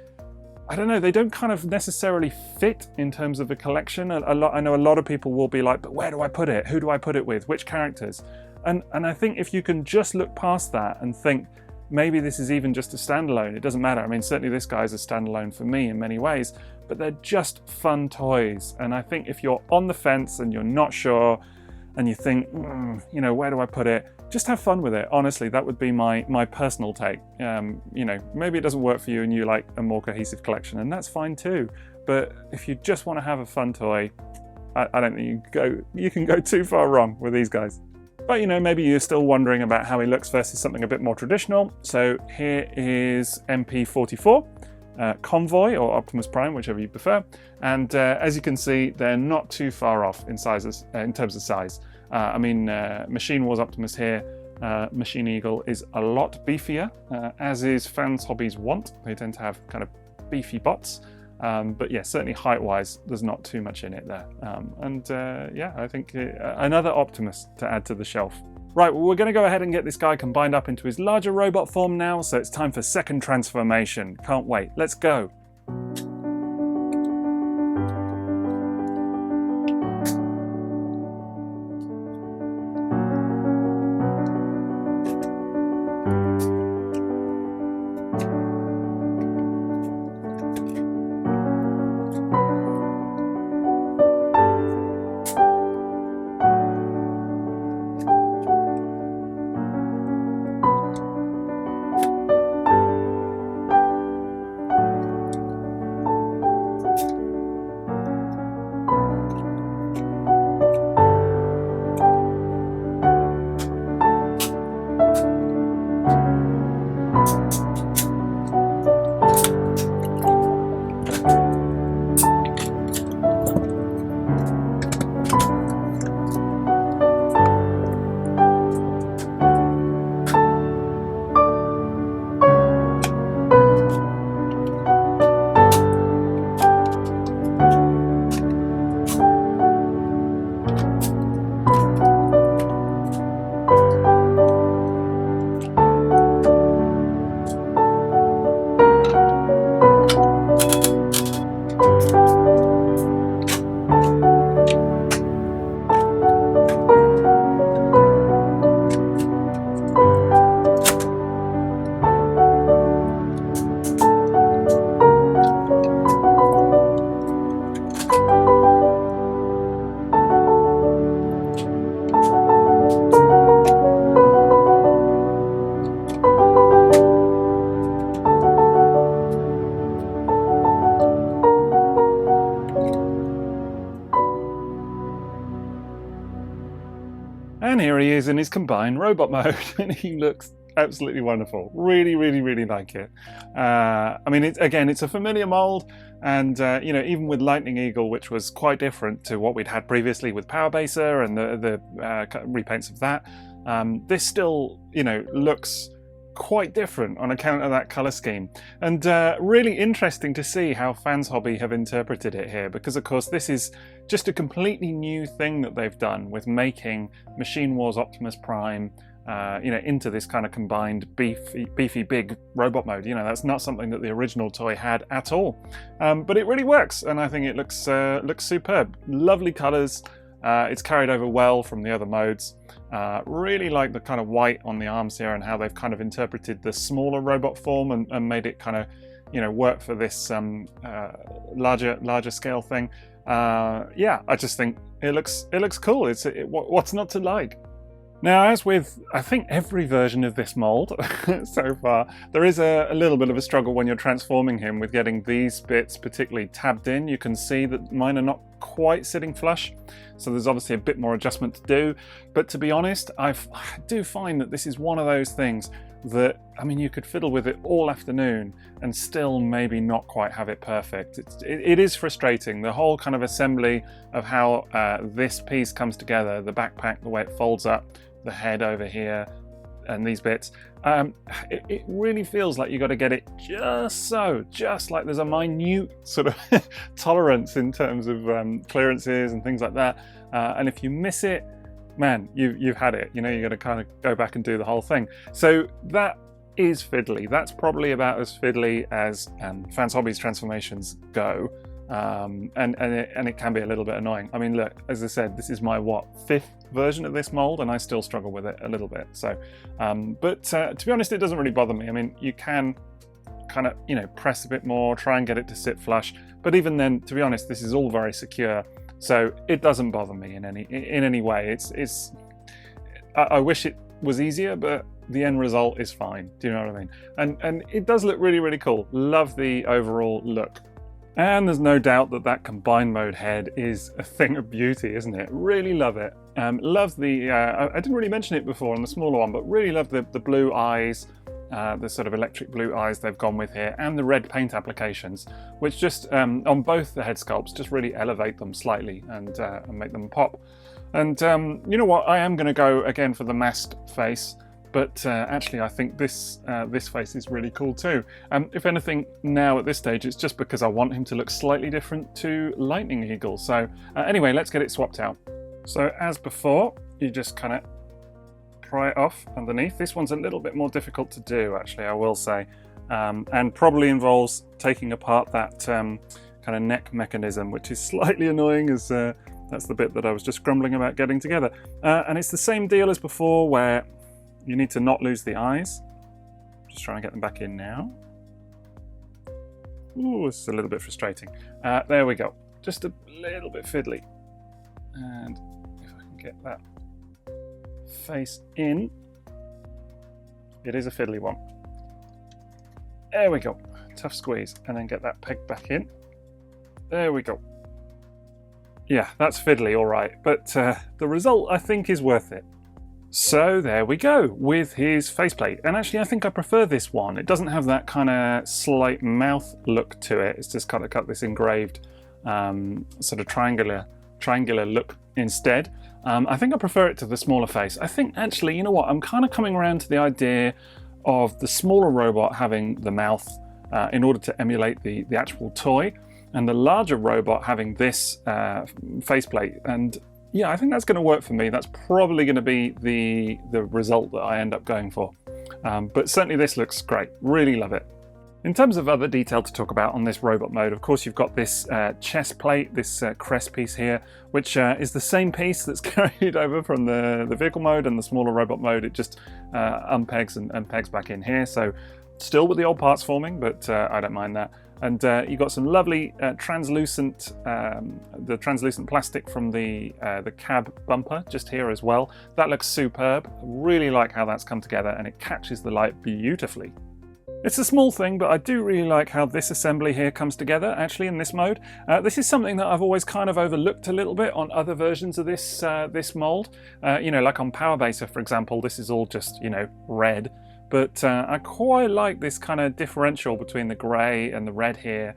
I don't know, they don't kind of necessarily fit in terms of a collection. I know a lot of people will be like, but where do I put it? Who do I put it with? Which characters? And I think if you can just look past that and think, maybe this is even just a standalone, it doesn't matter. I mean, certainly this guy is a standalone for me in many ways, but they're just fun toys. And I think if you're on the fence and you're not sure and you think, you know, where do I put it? Just have fun with it. Honestly, that would be my personal take. You know, maybe it doesn't work for you and you like a more cohesive collection, and that's fine too. But if you just want to have a fun toy, I don't think you can go too far wrong with these guys. But you know, maybe you're still wondering about how he looks versus something a bit more traditional. So here is MP-44, Convoy or Optimus Prime, whichever you prefer. And as you can see, they're not too far off in sizes, in terms of size. I mean, Machine Wars Optimus here, Machine Eagle is a lot beefier, as is Fans Hobby's Want. They tend to have kind of beefy bots. But yeah, certainly height-wise, there's not too much in it there. Yeah, I think another Optimus to add to the shelf. Right, well, we're going to go ahead and get this guy combined up into his larger robot form now, so it's time for second transformation. Can't wait. Let's go. And here he is in his combined robot mode, and he looks absolutely wonderful. Really, really, really like it. I mean, it's a familiar mold, and you know, even with Lightning Eagle, which was quite different to what we'd had previously with Power Baser and the repaints of that, this still, you know, looks quite different on account of that colour scheme. And really interesting to see how Fans Hobby have interpreted it here, because of course this is just a completely new thing that they've done with making Machine Wars Optimus Prime you know, into this kind of combined beefy big robot mode. You know, that's not something that the original toy had at all. But it really works, and I think it looks superb. Lovely colours. It's carried over well from the other modes. Really like the kind of white on the arms here and how they've kind of interpreted the smaller robot form and made it kind of, you know, work for this larger scale thing. Yeah, I just think it looks cool. What's not to like? Now, as with, I think, every version of this mold so far, there is a little bit of a struggle when you're transforming him with getting these bits particularly tabbed in. You can see that mine are not quite sitting flush, so there's obviously a bit more adjustment to do. But to be honest, I do find that this is one of those things that, I mean, you could fiddle with it all afternoon and still maybe not quite have it perfect. It is frustrating, the whole kind of assembly of how this piece comes together, the backpack, the way it folds up, the head over here, and these bits. It really feels like you got to get it just like there's a minute sort of tolerance in terms of clearances and things like that. And if you miss it, man, you've had it. You know, you got to kind of go back and do the whole thing. So that is fiddly. That's probably about as fiddly as Fans Hobby's transformations go. And it can be a little bit annoying. I mean, look, as I said, this is my fifth version of this mold, and I still struggle with it a little bit. So, but to be honest, it doesn't really bother me. I mean, you can kind of, you know, press a bit more, try and get it to sit flush. But even then, to be honest, this is all very secure, so it doesn't bother me in any way. I wish it was easier, but the end result is fine. Do you know what I mean? And it does look really, really cool. Love the overall look. And there's no doubt that that combined mode head is a thing of beauty, isn't it? Really love it. Love the, I didn't really mention it before on the smaller one, but really love the blue eyes, the sort of electric blue eyes they've gone with here, and the red paint applications, which just, on both the head sculpts, just really elevate them slightly and make them pop. And you know what, I am going to go again for the masked face. But actually, I think this face is really cool too. If anything, now at this stage, it's just because I want him to look slightly different to Lightning Eagle. So anyway, let's get it swapped out. So as before, you just kind of pry it off underneath. This one's a little bit more difficult to do, actually, I will say, and probably involves taking apart that kind of neck mechanism, which is slightly annoying, as that's the bit that I was just grumbling about getting together. And it's the same deal as before, where you need to not lose the eyes. Just try and get them back in now. Ooh, it's a little bit frustrating. There we go. Just a little bit fiddly. And if I can get that face in. It is a fiddly one. There we go. Tough squeeze. And then get that pegged back in. There we go. Yeah, that's fiddly, all right. But the result, I think, is worth it. So there we go with his faceplate, and actually I think I prefer this one. It doesn't have that kind of slight mouth look to it. It's just kind of got this engraved sort of triangular look instead. I think I prefer it to the smaller face. I think actually, you know what, I'm kind of coming around to the idea of the smaller robot having the mouth in order to emulate the actual toy, and the larger robot having this faceplate. And yeah, I think that's going to work for me. That's probably going to be the result that I end up going for. But certainly this looks great. Really love it. In terms of other detail to talk about on this robot mode, of course, you've got this chest plate, this crest piece here, which is the same piece that's carried over from the vehicle mode and the smaller robot mode. It just unpegs and pegs back in here. So still with the old parts forming, but I don't mind that. And you've got some lovely translucent plastic from the cab bumper just here as well. That looks superb. Really like how that's come together, and it catches the light beautifully. It's a small thing, but I do really like how this assembly here comes together actually in this mode. This is something that I've always kind of overlooked a little bit on other versions of this this mold. You know, like on Power Baser, for example, this is all just, you know, red. but I quite like this kind of differential between the grey and the red here.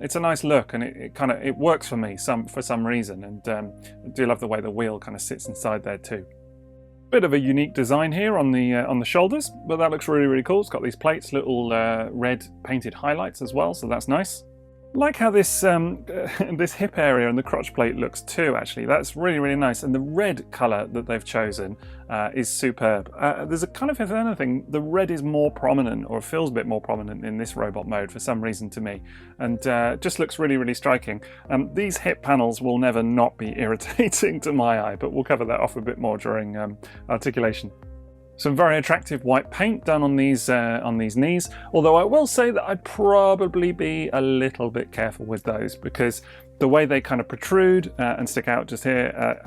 It's a nice look, and it works for me for some reason, and I do love the way the wheel kind of sits inside there too. Bit of a unique design here on the shoulders, but that looks really cool. It's got these plates, little red painted highlights as well, so that's nice. Like how this this hip area and the crotch plate looks too, actually. That's really nice, and the red colour that they've chosen is superb. There's a kind of, if anything, the red is more prominent, or feels a bit more prominent in this robot mode for some reason to me, and just looks really striking. These hip panels will never not be irritating to my eye, but we'll cover that off a bit more during articulation. Some very attractive white paint done on these knees, although I will say that I'd probably be a little bit careful with those, because the way they kind of protrude and stick out just here,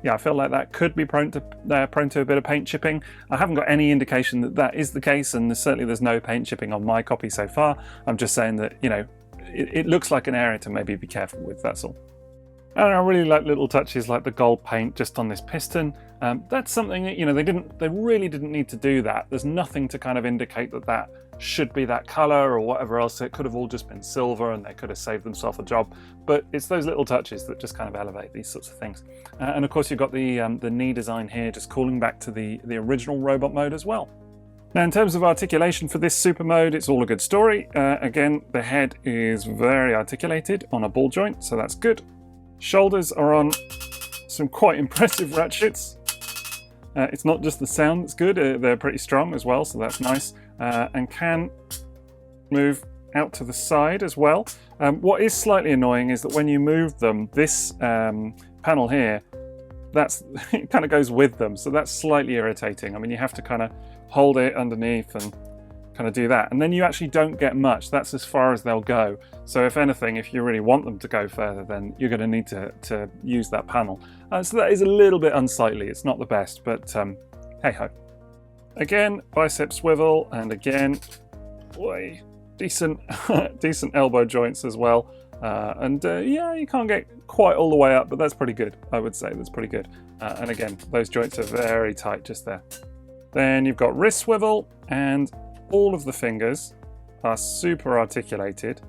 yeah, I feel like that could be prone to a bit of paint chipping. I haven't got any indication that that is the case, and certainly there's no paint chipping on my copy so far. I'm just saying that, you know, it looks like an area to maybe be careful with, that's all. And I really like little touches like the gold paint just on this piston. That's something that, you know, they really didn't need to do that. There's nothing to kind of indicate that that should be that color or whatever else. It could have all just been silver, and they could have saved themselves a job. But it's those little touches that just kind of elevate these sorts of things. And of course, you've got the knee design here, just calling back to the original robot mode as well. Now, in terms of articulation for this super mode, it's all a good story. Again, the head is very articulated on a ball joint, so that's good. Shoulders are on some quite impressive ratchets. It's not just the sound that's good, they're pretty strong as well, so that's nice. And can move out to the side as well. What is slightly annoying is that when you move them, this panel here, it kind of goes with them, so that's slightly irritating. I mean, you have to kind of hold it underneath and kind of do that, and then you actually don't get much. That's as far as they'll go. So if anything, if you really want them to go further, then you're going to need to use that panel. So that is a little bit unsightly. It's not the best, but hey ho. Again, bicep swivel, and again, boy, decent elbow joints as well. Yeah, you can't get quite all the way up, but that's pretty good. I would say that's pretty good. And again, those joints are very tight just there. Then you've got wrist swivel, and all of the fingers are super articulated,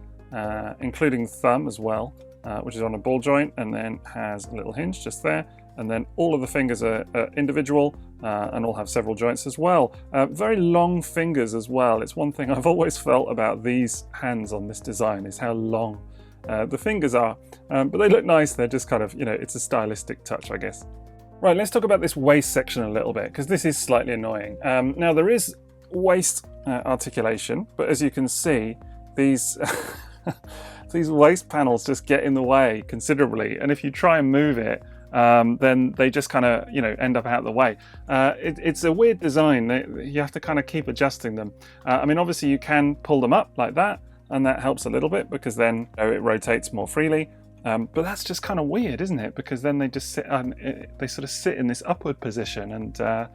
including the thumb as well, which is on a ball joint and then has a little hinge just there. And then all of the fingers are individual and all have several joints as well. Very long fingers as well. It's one thing I've always felt about these hands on this design, is how long the fingers are. But they look nice. They're just kind of, you know, it's a stylistic touch, I guess. Right, let's talk about this waist section a little bit, because this is slightly annoying. Now, there is waist articulation, but as you can see, these these waist panels just get in the way considerably, and if you try and move it, then they just kind of, you know, end up out of the way. It's a weird design. You have to kind of keep adjusting them. I mean, obviously you can pull them up like that, and that helps a little bit, because then, you know, it rotates more freely. But that's just kind of weird, isn't it? Because then they just sit on, they sort of sit in this upward position, and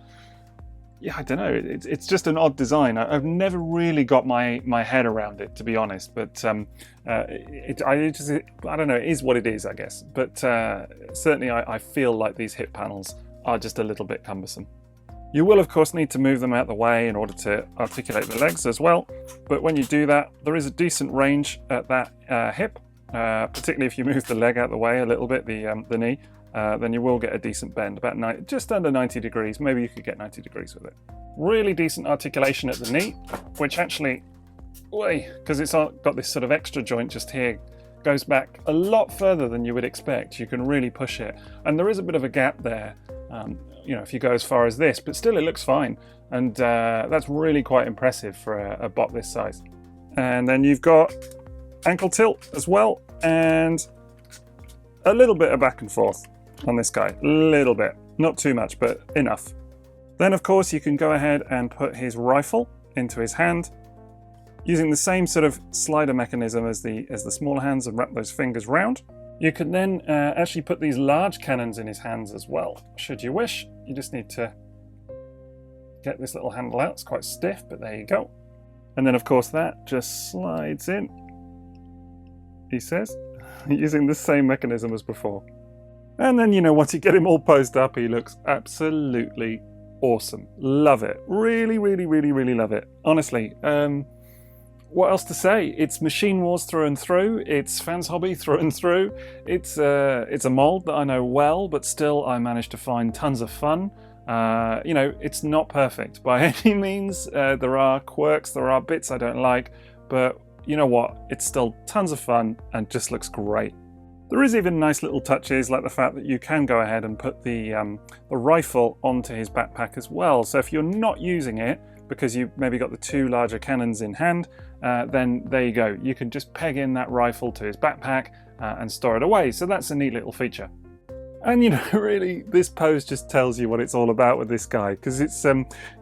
yeah, I don't know. It's just an odd design. I've never really got my head around it, to be honest. But I don't know. It is what it is, I guess. But certainly, I feel like these hip panels are just a little bit cumbersome. You will, of course, need to move them out the way in order to articulate the legs as well. But when you do that, there is a decent range at that hip. Particularly if you move the leg out the way a little bit, the knee. Then you will get a decent bend, about just under 90 degrees. Maybe you could get 90 degrees with it. Really decent articulation at the knee, which actually, because it's got this sort of extra joint just here, goes back a lot further than you would expect. You can really push it. And there is a bit of a gap there, you know, if you go as far as this, but still it looks fine. And that's really quite impressive for a bot this size. And then you've got ankle tilt as well, and a little bit of back and forth on this guy, a little bit, not too much, but enough. Then of course you can go ahead and put his rifle into his hand using the same sort of slider mechanism as the smaller hands, and wrap those fingers round. You can then actually put these large cannons in his hands as well, should you wish. You just need to get this little handle out. It's quite stiff, but there you go. And then of course that just slides in, he says, using the same mechanism as before. And then, you know, once you get him all posed up, he looks absolutely awesome. Love it. Really, really, really, really love it. Honestly. What else to say? It's Machine Wars through and through. It's Fans Hobby through and through. It's a mold that I know well, but still I managed to find tons of fun. You know, it's not perfect by any means. There are quirks, there are bits I don't like, but you know what? It's still tons of fun and just looks great. There is even nice little touches like the fact that you can go ahead and put the rifle onto his backpack as well. So if you're not using it, because you've maybe got the two larger cannons in hand, then there you go. You can just peg in that rifle to his backpack and store it away. So that's a neat little feature. And you know, really, this pose just tells you what it's all about with this guy, because it's,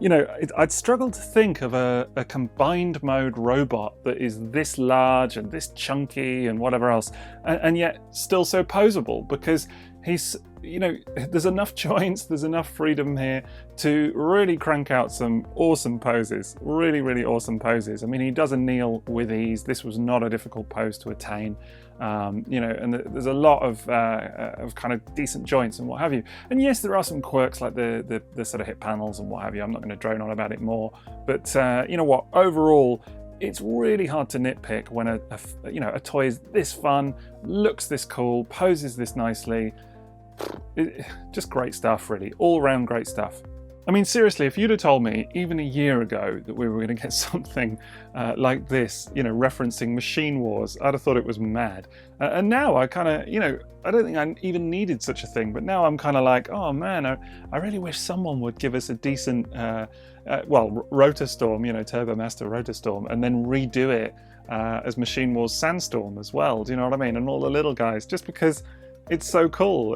you know, I'd struggle to think of a combined mode robot that is this large and this chunky and whatever else, and yet still so poseable, because he's, you know, there's enough joints, there's enough freedom here to really crank out some awesome poses, really, really awesome poses. I mean, he does a kneel with ease. This was not a difficult pose to attain. You know, and there's a lot of kind of decent joints and what have you. And yes, there are some quirks like the sort of hip panels and what have you. I'm not going to drone on about it more, but you know what? Overall, it's really hard to nitpick when a toy is this fun, looks this cool, poses this nicely. Just great stuff, really. All around great stuff. I mean, seriously, if you'd have told me even a year ago that we were going to get something like this, you know, referencing Machine Wars, I'd have thought it was mad. And now I kind of, you know, I don't think I even needed such a thing, but now I'm kind of like, oh man, I really wish someone would give us a decent, well, Rotor Storm, you know, Turbo Master Rotor Storm, and then redo it as Machine Wars Sandstorm as well. Do you know what I mean? And all the little guys, just because it's so cool.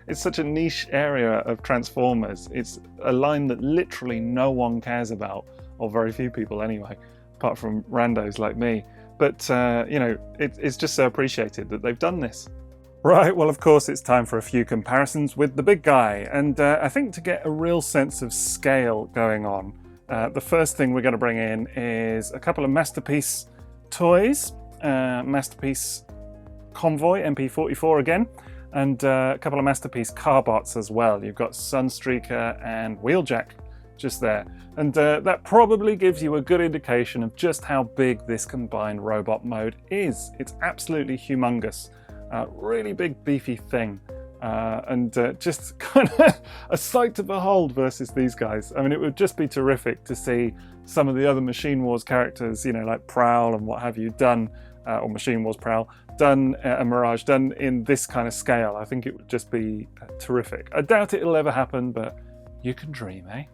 It's such a niche area of Transformers. It's a line that literally no one cares about, or very few people anyway, apart from randos like me. But, you know, it's just so appreciated that they've done this. Right, well, of course, it's time for a few comparisons with the big guy. And I think to get a real sense of scale going on, the first thing we're going to bring in is a couple of Masterpiece toys. Masterpiece Convoy, MP-44 again. And a couple of Masterpiece Carbots as well. You've got Sunstreaker and Wheeljack just there. And that probably gives you a good indication of just how big this combined robot mode is. It's absolutely humongous. Really big, beefy thing. And just kind of a sight to behold versus these guys. I mean, it would just be terrific to see some of the other Machine Wars characters, you know, like Prowl and what have you, done, or Machine Wars Prowl, done, and Mirage, done in this kind of scale. I think it would just be terrific. I doubt it'll ever happen, but you can dream, eh?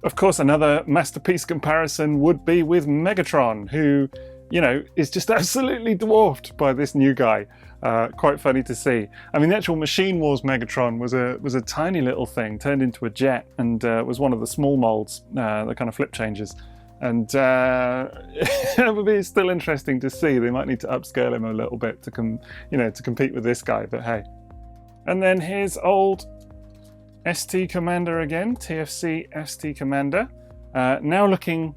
Of course, another Masterpiece comparison would be with Megatron, who, you know, is just absolutely dwarfed by this new guy. Quite funny to see. I mean, the actual Machine Wars Megatron was a tiny little thing turned into a jet, and was one of the small molds, the kind of flip changes. And it would be still interesting to see. They might need to upscale him a little bit to compete with this guy, but hey. And then here's old ST Commander again, TFC ST Commander. Now looking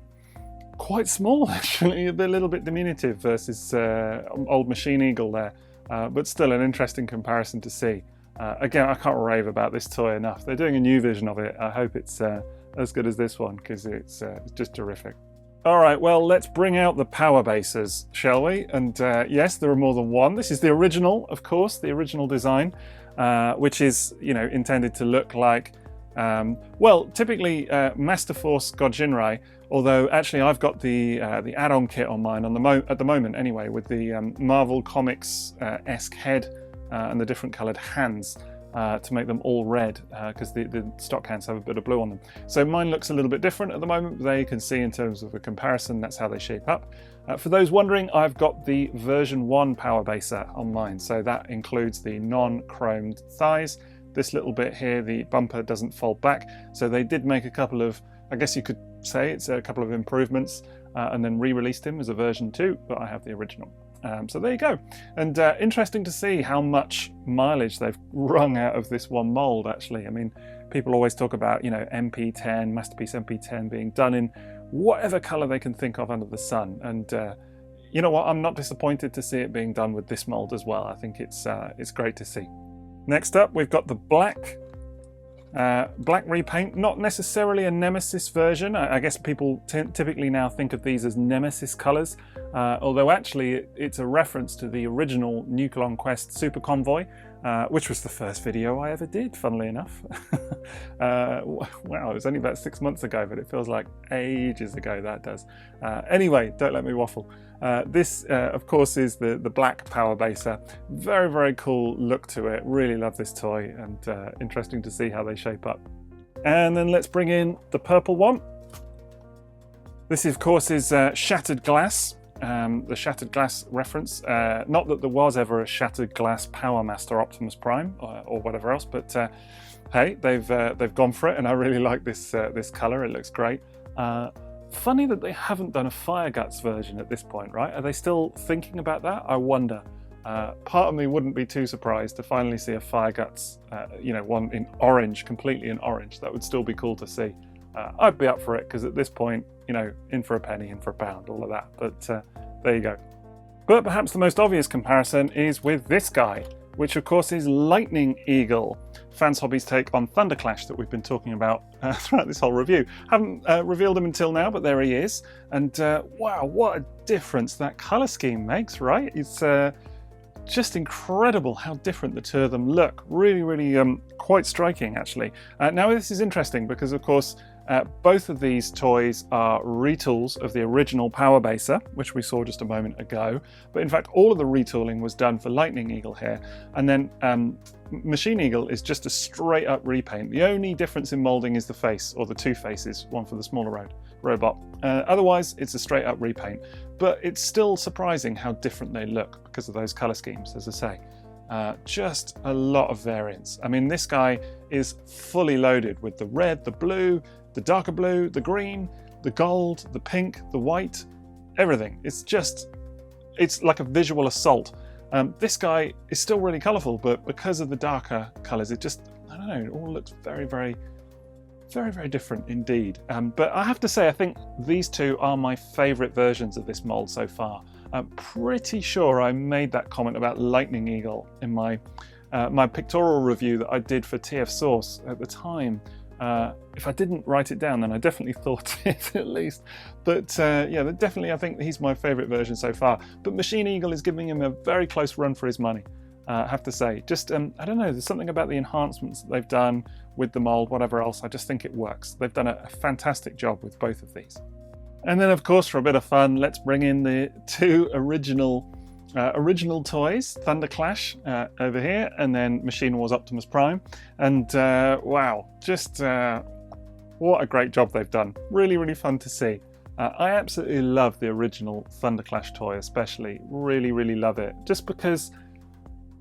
quite small, actually, a little bit diminutive versus old Machine Eagle there, but still an interesting comparison to see. Again, I can't rave about this toy enough. They're doing a new version of it. I hope it's as good as this one, because it's just terrific. All right, well, let's bring out the power bases, shall we? And yes, there are more than one. This is the original, of course, the original design, which is, you know, intended to look like, well, typically Master Force Gojinrai, although actually I've got the add-on kit on mine at the moment anyway, with the Marvel Comics-esque head and the different coloured hands. To make them all red, because the stock hands have a bit of blue on them. So mine looks a little bit different at the moment, but there you can see in terms of a comparison, that's how they shape up. For those wondering, I've got the version 1 power baser on mine, so that includes the non-chromed thighs. This little bit here, the bumper doesn't fold back, so they did make a couple of, I guess you could say it's a couple of improvements, and then re-released him as a version 2, but I have the original. So there you go. And interesting to see how much mileage they've wrung out of this one mold, actually. I mean, people always talk about, you know, MP10, Masterpiece MP10 being done in whatever colour they can think of under the sun. And you know what? I'm not disappointed to see it being done with this mold as well. I think it's great to see. Next up, we've got the black Black repaint, not necessarily a Nemesis version. I guess people typically now think of these as Nemesis colours, although actually it's a reference to the original Nucleon Quest Super Convoy, which was the first video I ever did, funnily enough. Wow, it was only about 6 months ago, but it feels like ages ago, that does. Anyway, don't let me waffle. This, of course, is the black power baser. Very, very cool look to it. Really love this toy, and interesting to see how they shape up. And then let's bring in the purple one. This, of course, is Shattered Glass. The Shattered Glass reference. Not that there was ever a Shattered Glass Power Master Optimus Prime or whatever else, but hey, they've gone for it, and I really like this this color. It looks great. Funny that they haven't done a Fire Guts version at this point, right? Are they still thinking about that? I wonder. Part of me wouldn't be too surprised to finally see a Fire Guts, you know, one in orange, completely in orange. That would still be cool to see. I'd be up for it, because at this point, you know, in for a penny, in for a pound, all of that. But there you go. But perhaps the most obvious comparison is with this guy, which of course is Lightning Eagle, Fans Hobby's take on Thunderclash that we've been talking about throughout this whole review. Haven't revealed him until now, but there he is. And wow, what a difference that colour scheme makes, right? It's just incredible how different the two of them look. Really, really quite striking, actually. Now this is interesting because, of course, both of these toys are retools of the original Power Baser, which we saw just a moment ago. But in fact, all of the retooling was done for Lightning Eagle here. And then Machine Eagle is just a straight up repaint. The only difference in moulding is the face, or the two faces, one for the smaller robot. Otherwise, it's a straight up repaint. But it's still surprising how different they look because of those colour schemes, as I say. Just a lot of variance. I mean, this guy is fully loaded with the red, the blue, the darker blue, the green, the gold, the pink, the white, everything. It's like a visual assault. This guy is still really colourful, but because of the darker colours, it just, I don't know, it all looks very, very, very, very different indeed. But I have to say, I think these two are my favourite versions of this mould so far. I'm pretty sure I made that comment about Lightning Eagle in my my pictorial review that I did for TF Source at the time. If I didn't write it down, then I definitely thought it at least. But yeah, definitely I think he's my favourite version so far. But Machine Eagle is giving him a very close run for his money, I have to say. Just, I don't know, there's something about the enhancements that they've done with the mould, whatever else, I just think it works. They've done a fantastic job with both of these. And then, of course, for a bit of fun, let's bring in the two original toys, Thunderclash over here, and then Machine Wars Optimus Prime. And wow, just what a great job they've done. Really, really fun to see. I absolutely love the original Thunderclash toy, especially. Really, really love it. Just because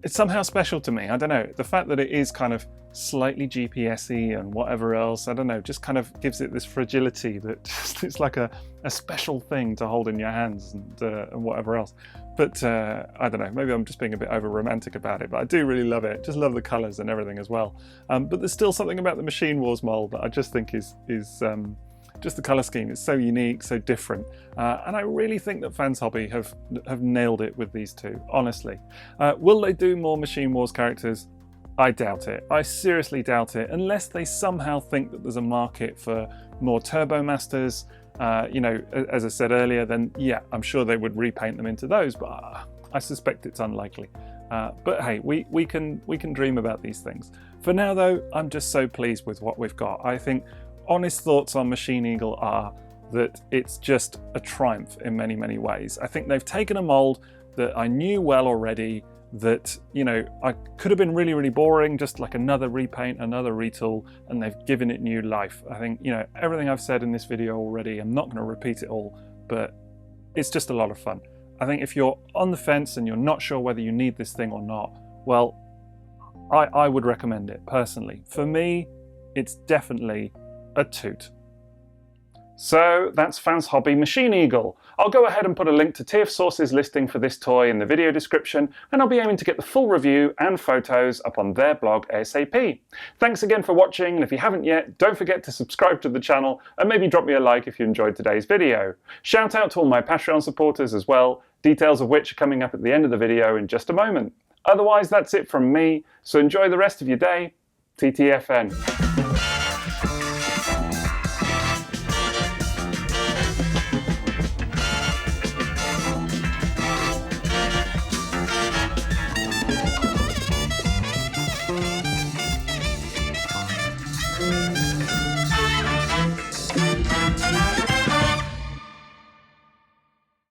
it's somehow special to me. I don't know. The fact that it is kind of slightly GPS-y and whatever else, I don't know, just kind of gives it this fragility that just, it's like a special thing to hold in your hands and whatever else. But I don't know, maybe I'm just being a bit over romantic about it, but I do really love it. Just love the colours and everything as well. But there's still something about the Machine Wars mould that I just think is just the colour scheme is so unique, so different. And I really think that Fans Hobby have nailed it with these two, honestly. Will they do more Machine Wars characters? I doubt it. I seriously doubt it, unless they somehow think that there's a market for more Turbo Masters. You know, as I said earlier, then yeah, I'm sure they would repaint them into those, but I suspect it's unlikely. But hey, we can dream about these things. For now though, I'm just so pleased with what we've got. I think honest thoughts on Machine Eagle are that it's just a triumph in many, many ways. I think they've taken a mold that I knew well already, that, you know, I could have been really, really boring, just like another repaint, another retool, and they've given it new life. I think, you know, everything I've said in this video already, I'm not going to repeat it all, but it's just a lot of fun. I think if you're on the fence and you're not sure whether you need this thing or not, well, I would recommend it personally. For me, it's definitely a toot. So that's Fans Hobby Machine Eagle. I'll go ahead and put a link to TF Source's listing for this toy in the video description, and I'll be aiming to get the full review and photos up on their blog ASAP. Thanks again for watching, and if you haven't yet, don't forget to subscribe to the channel and maybe drop me a like if you enjoyed today's video. Shout out to all my Patreon supporters as well, details of which are coming up at the end of the video in just a moment. Otherwise, that's it from me, so enjoy the rest of your day. TTFN.